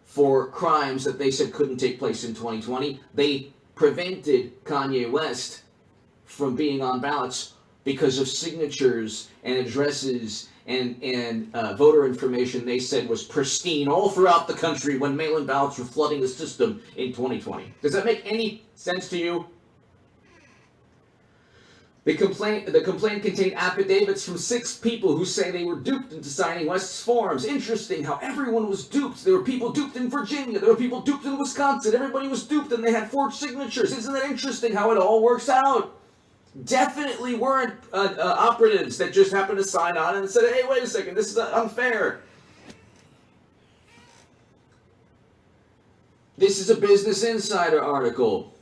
for crimes that they said couldn't take place in 2020. They prevented Kanye West from being on ballots because of signatures and addresses and voter information they said was pristine all throughout the country when mail-in ballots were flooding the system in 2020. Does that make any sense to you? The complaint contained affidavits from 6 people who say they were duped into signing West's forms. Interesting how everyone was duped. There were people duped in Virginia. There were people duped in Wisconsin. Everybody was duped and they had forged signatures. Isn't that interesting how it all works out? Definitely weren't operatives that just happened to sign on and said, "Hey, wait a second, this is unfair." This is a Business Insider article.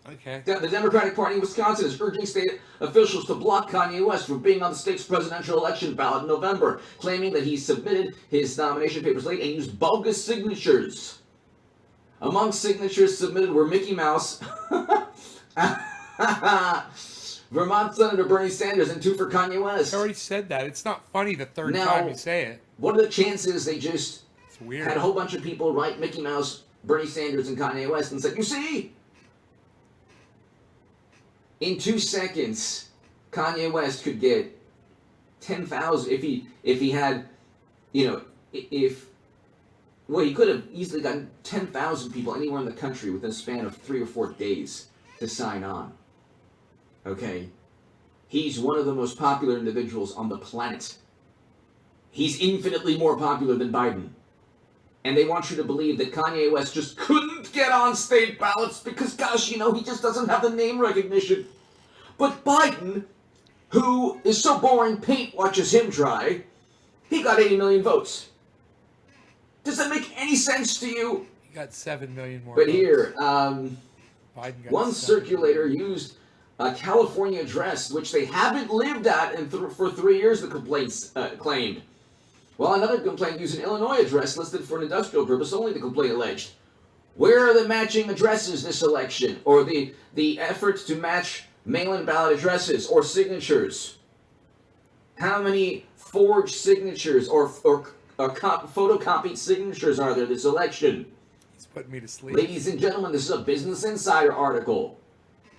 Okay. The Democratic Party in Wisconsin is urging state officials to block Kanye West from being on the state's presidential election ballot in November, claiming that he submitted his nomination papers late and used bogus signatures. Among signatures submitted were Mickey Mouse, Vermont Senator Bernie Sanders, and 2 for Kanye West. I already said that. It's not funny the third time you say it. What are the chances they just It's weird. had a whole bunch of people write Mickey Mouse, Bernie Sanders, and Kanye West and said, "You see?" In 2 seconds, Kanye West could get 10,000 if he had, he could have easily gotten 10,000 people anywhere in the country within a span of 3 or 4 days to sign on. Okay? He's one of the most popular individuals on the planet. He's infinitely more popular than Biden. And they want you to believe that Kanye West just couldn't get on state ballots because, gosh, he just doesn't have the name recognition. But Biden, who is so boring paint watches him try, he got 80 million votes. Does that make any sense to you? He got 7 million more. But votes. here, Biden got one 7 circulator used a California address, which they haven't lived at for 3 years, the complaints claimed. While another complaint used an Illinois address listed for an industrial purpose only, the complaint alleged. Where are the matching addresses this election? Or the effort to match mail-in ballot addresses or signatures? How many forged signatures or photocopied signatures are there this election? He's putting me to sleep. Ladies and gentlemen, this is a Business Insider article.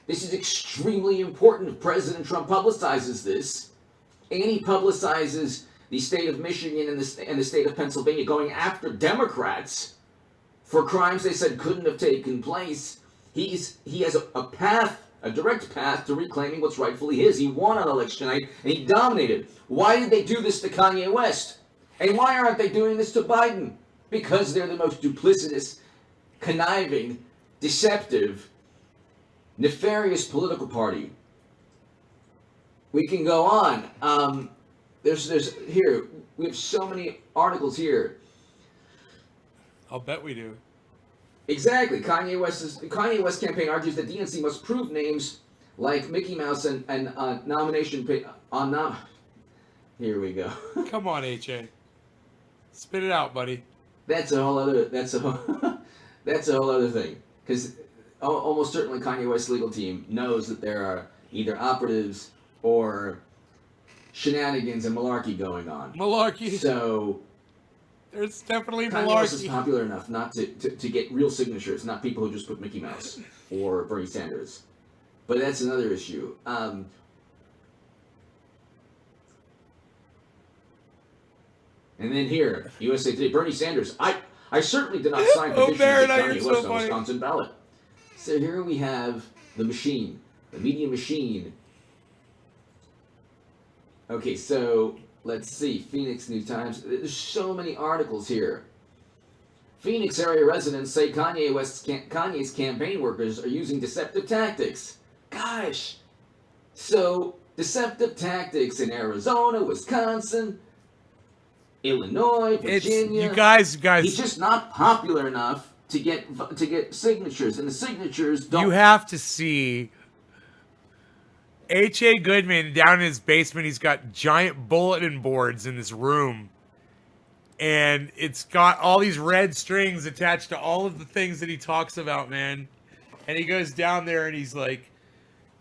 This is extremely important if President Trump publicizes this, and he publicizes the state of Michigan and the state of Pennsylvania going after Democrats for crimes they said couldn't have taken place. He has a direct path to reclaiming what's rightfully his. He won on election night, and he dominated. Why did they do this to Kanye West? And why aren't they doing this to Biden? Because they're the most duplicitous, conniving, deceptive, nefarious political party. We can go on. There's here, we have so many articles here. I'll bet we do. Exactly. Kanye West campaign argues that DNC must prove names like Mickey Mouse and nomination on Here we go. Come on, HA. Spit it out, buddy. That's a whole other thing. Because almost certainly Kanye West's legal team knows that there are either operatives or shenanigans and malarkey going on. Malarkey. So there's definitely Kanye West is malarkey. popular enough not to get real signatures, not people who just put Mickey Mouse or Bernie Sanders. But that's another issue. And then here, USA Today, Bernie Sanders. I certainly did not sign petition to Barrett, get you're Kanye so West on funny. Wisconsin ballot. So here we have the machine, the media machine. Okay, so let's see. Phoenix New Times. There's so many articles here. Phoenix area residents say Kanye's campaign workers are using deceptive tactics. Gosh. So, deceptive tactics in Arizona, Wisconsin, Illinois, Virginia. You guys. He's just not popular enough to get signatures, and the signatures don't. You have to see H.A. Goodman down in his basement. He's got giant bulletin boards in this room. And it's got all these red strings attached to all of the things that he talks about, man. And he goes down there and he's like,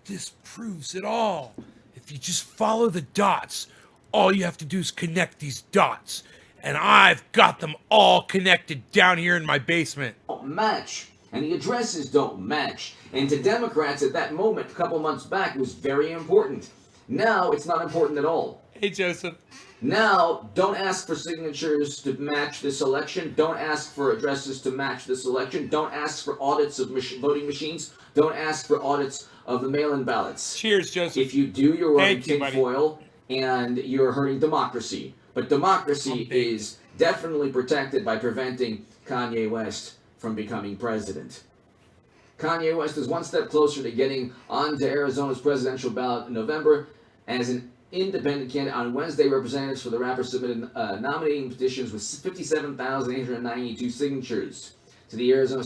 this proves it all. If you just follow the dots, all you have to do is connect these dots. And I've got them all connected down here in my basement. Don't match, and the addresses don't match. And to Democrats at that moment, a couple months back, it was very important. Now it's not important at all. Hey, Joseph. Now, don't ask for signatures to match this election. Don't ask for addresses to match this election. Don't ask for audits of voting machines. Don't ask for audits of the mail-in ballots. Cheers, Joseph. If you do, you're running Thank you, buddy. tinfoil, and you're hurting democracy. But democracy is definitely protected by preventing Kanye West from becoming president. Kanye West is one step closer to getting onto Arizona's presidential ballot in November. As an independent candidate on Wednesday, representatives for the rapper submitted nominating petitions with 57,892 signatures to the Arizona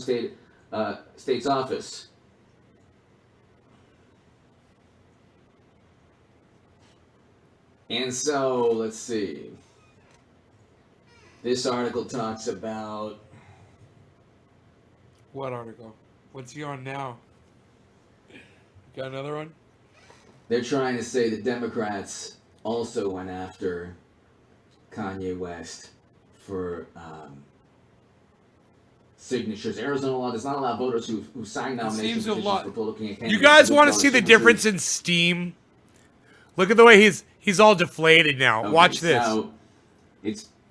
state's office. And so, let's see. This article talks about... What article? What's he on now? Got another one? They're trying to say that Democrats also went after Kanye West for signatures. Arizona law does not allow voters who sign nomination petitions for political campaigns. You guys want to see the difference in steam? Look at the way he's all deflated now. Okay, Watch this. So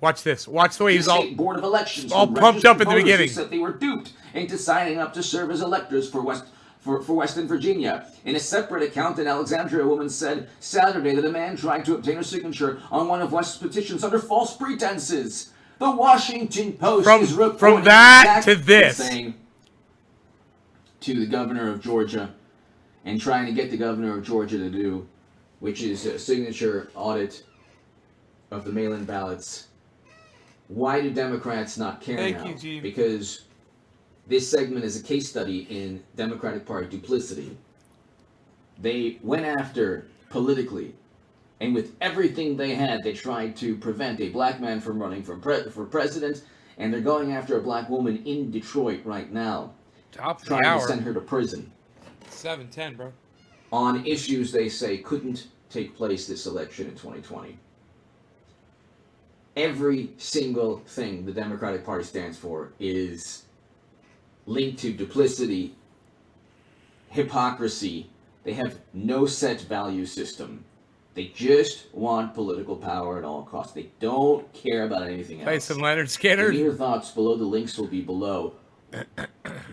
Watch this. Watch the way he's all State Board of Elections all pumped up at the voters beginning. who said they were duped into signing up to serve as electors for Western Virginia. In a separate account, an Alexandria woman said Saturday that a man tried to obtain her signature on one of West's petitions under false pretenses. The Washington Post is reporting from that to this, saying to the governor of Georgia and trying to get the governor of Georgia to do, which is a signature audit of the mail-in ballots Why do Democrats not care Thank now? you, Gene. Because this segment is a case study in Democratic Party duplicity. They went after politically, and with everything they had, they tried to prevent a black man from running for president, and they're going after a black woman in Detroit right now, Top of the trying to hour. send her to prison 7:10, bro. on issues they say couldn't take place this election in 2020. Every single thing the Democratic Party stands for is linked to duplicity, hypocrisy. They have no set value system. They just want political power at all costs. They don't care about anything else. Play some Leonard Give Skinner. me your thoughts below. The links will be below.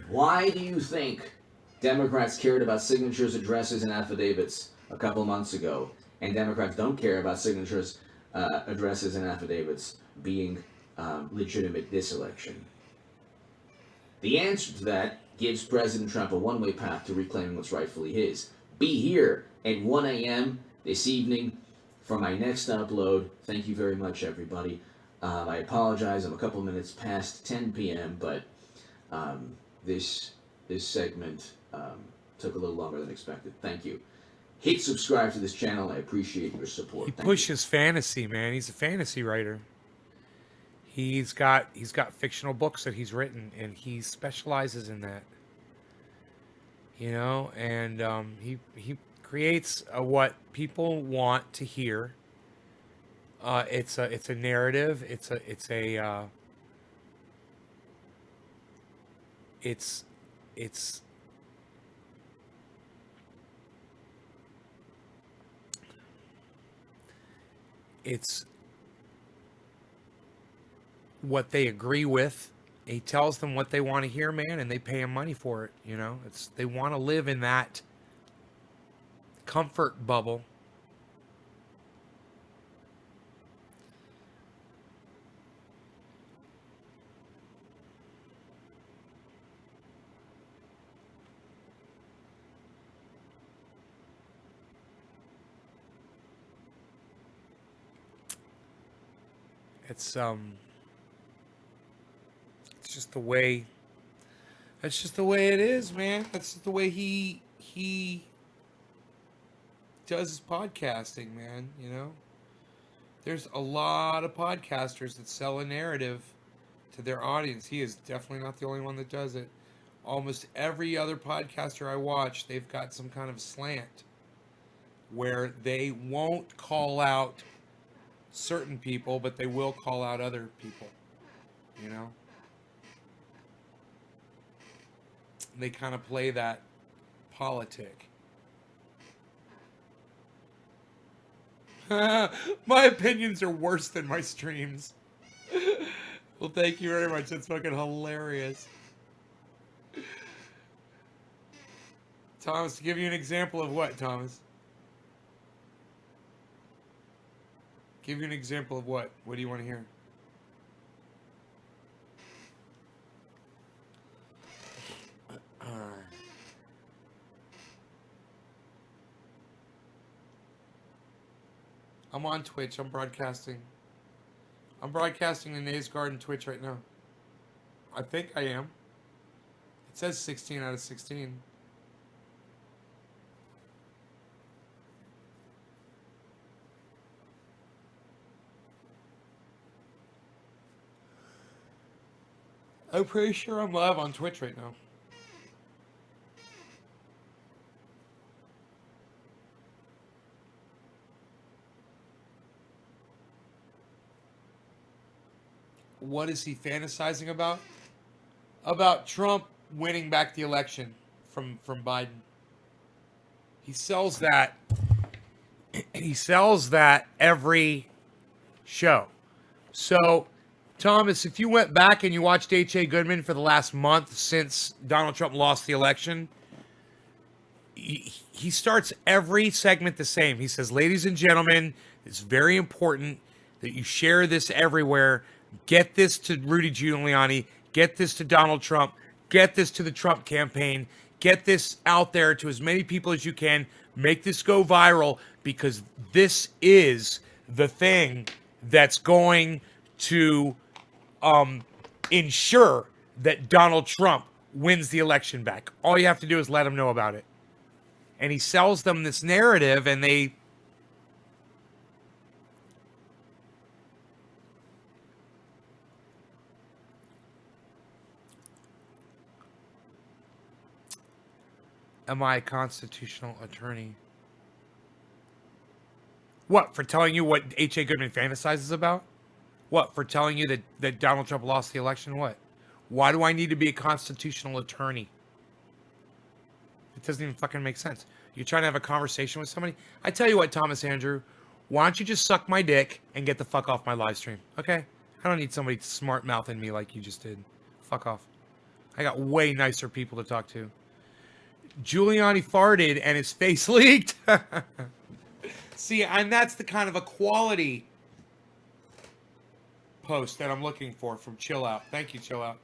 Why do you think Democrats cared about signatures, addresses, and affidavits a couple months ago, and Democrats don't care about signatures, addresses, and affidavits being legitimate this election? The answer to that gives President Trump a one-way path to reclaiming what's rightfully his. Be here at 1 a.m. this evening for my next upload. Thank you very much, everybody. I apologize, I'm a couple minutes past 10 p.m., but this segment took a little longer than expected. Thank you. Hit subscribe to this channel. I appreciate your support. He Thank you. pushes fantasy, man. He's a fantasy writer. He's got fictional books that he's written, and he specializes in that. You know, and he creates what people want to hear. It's a narrative. It's what they agree with. He tells them what they want to hear, man, and they pay him money for it. You know, they want to live in that comfort bubble. It's just the way. That's just the way it is, man. That's just the way he does his podcasting, man. You know, there's a lot of podcasters that sell a narrative to their audience. He is definitely not the only one that does it. Almost every other podcaster I watch, they've got some kind of slant where they won't call out certain people, but they will call out other people. You know? They kind of play that politic. My opinions are worse than my streams. Well, thank you very much. That's fucking hilarious. Thomas, to give you an example of what, Thomas? Give you an example of what? What do you want to hear? I'm on Twitch. I'm broadcasting. I'm broadcasting in Nays Garden Twitch right now. I think I am. It says 16 out of 16. I'm pretty sure I'm live on Twitch right now. What is he fantasizing about? About Trump winning back the election from Biden. He sells that. He sells that every show. So, Thomas, if you went back and you watched H.A. Goodman for the last month since Donald Trump lost the election, he starts every segment the same. He says, ladies and gentlemen, it's very important that you share this everywhere. Get this to Rudy Giuliani. Get this to Donald Trump. Get this to the Trump campaign. Get this out there to as many people as you can. Make this go viral, because this is the thing that's going to ensure that Donald Trump wins the election back. All you have to do is let him know about it. And he sells them this narrative, and they... Am I a constitutional attorney? What, for telling you what H.A. Goodman fantasizes about? What, for telling you that Donald Trump lost the election? What? Why do I need to be a constitutional attorney? It doesn't even fucking make sense. You're trying to have a conversation with somebody? I tell you what, Thomas Andrew, why don't you just suck my dick and get the fuck off my live stream, okay? I don't need somebody smart mouthing me like you just did. Fuck off. I got way nicer people to talk to. Giuliani farted and his face leaked. See, and that's the kind of equality post that I'm looking for from Chill Out. Thank you, Chill Out.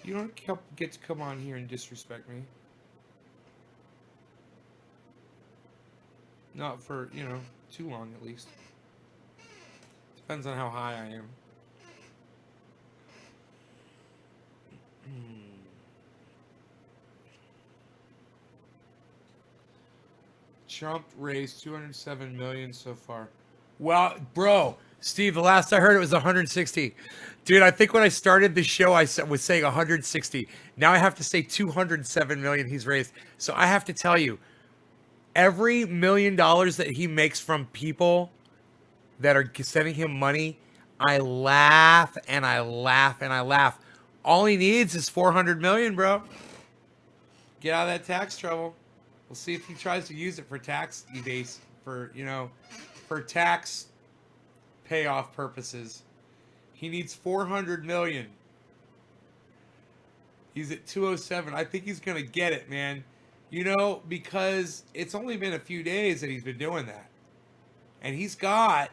You don't get to come on here and disrespect me. Not for, too long at least. Depends on how high I am. Trump raised $207 million so far. Well, bro, Steve, the last I heard it was 160. Dude, I think when I started the show, I was saying 160. Now I have to say 207 million he's raised. So I have to tell you, every $1 million that he makes from people that are sending him money, I laugh and I laugh and I laugh. All he needs is 400 million, bro. Get out of that tax trouble. We'll see if he tries to use it for tax evase, for tax payoff purposes. He needs 400 million. He's at 207. I think he's going to get it, man. Because it's only been a few days that he's been doing that. And he's going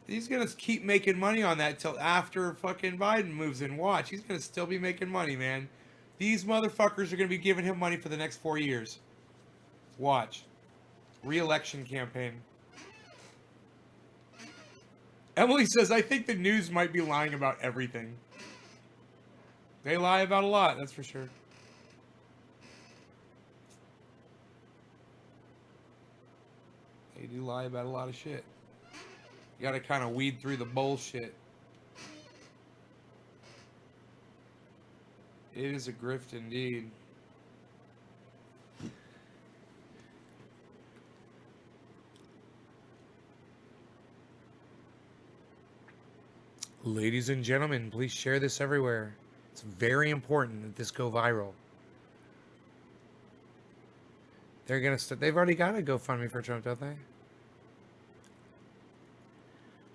to keep making money on that till after fucking Biden moves in. Watch. He's going to still be making money, man. These motherfuckers are going to be giving him money for the next 4 years. Watch. Re-election campaign. Emily says, I think the news might be lying about everything. They lie about a lot, that's for sure. They do lie about a lot of shit. You gotta kind of weed through the bullshit. It is a grift indeed. Ladies and gentlemen, please share this everywhere. It's very important that this go viral. They're gonna they've already got a GoFundMe for Trump, don't they?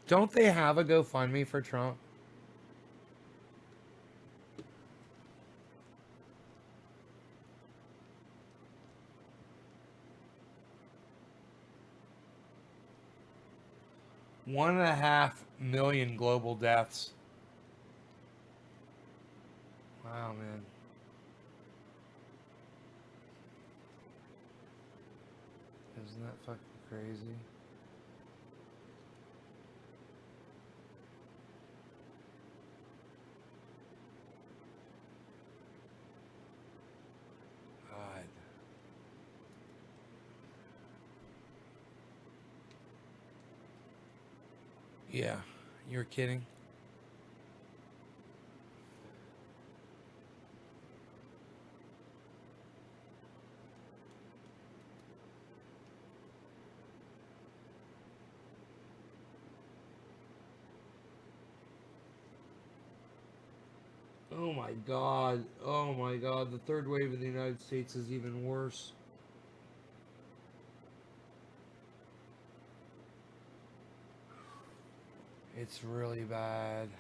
Don't they have a GoFundMe for Trump? $1.5 million global deaths. Wow, man. Isn't that fucking crazy? God. Yeah, you're kidding. Oh my God. Oh my God. The third wave in the United States is even worse. It's really bad.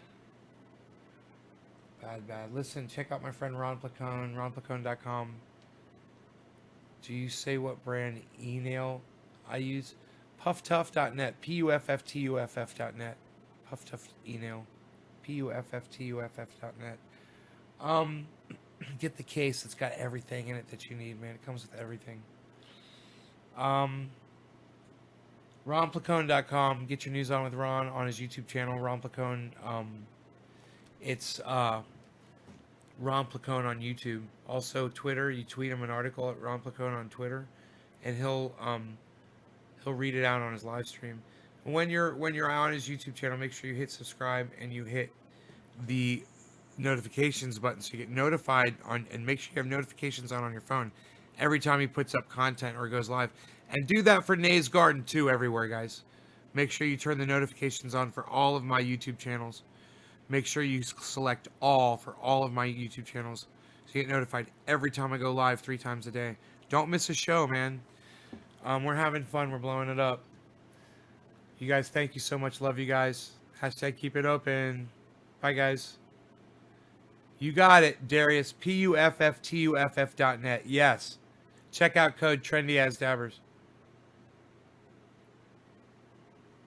Bad. Listen, check out my friend Ron Placone, ronplacone.com. Do you say what brand e-nail I use? Pufftuff.net. Pufftuff.net. Pufftuff e-nail. Pufftuff.net. Get the case. It's got everything in it that you need, man. It comes with everything. RonPlacone.com. Get your news on with Ron on his YouTube channel, Ron Placone. It's Ron Placone on YouTube. Also Twitter. You tweet him an article at Ron Placone on Twitter, and he'll read it out on his live stream. When you're on his YouTube channel, make sure you hit subscribe and you hit the notifications button so you get notified on, and make sure you have notifications on your phone every time he puts up content or goes live. And do that for Nays Garden too, everywhere, guys. Make sure you turn the notifications on for all of my YouTube channels. Make sure you select all for all of my YouTube channels so you get notified every time I go live 3 times a day. Don't miss a show, man. We're having fun. We're blowing it up. You guys, thank you so much. Love you guys. Hashtag keep it open. Bye, guys. You got it, Darius. PUFFTUFF.net. Yes. Check out code TrendyAsDabbers.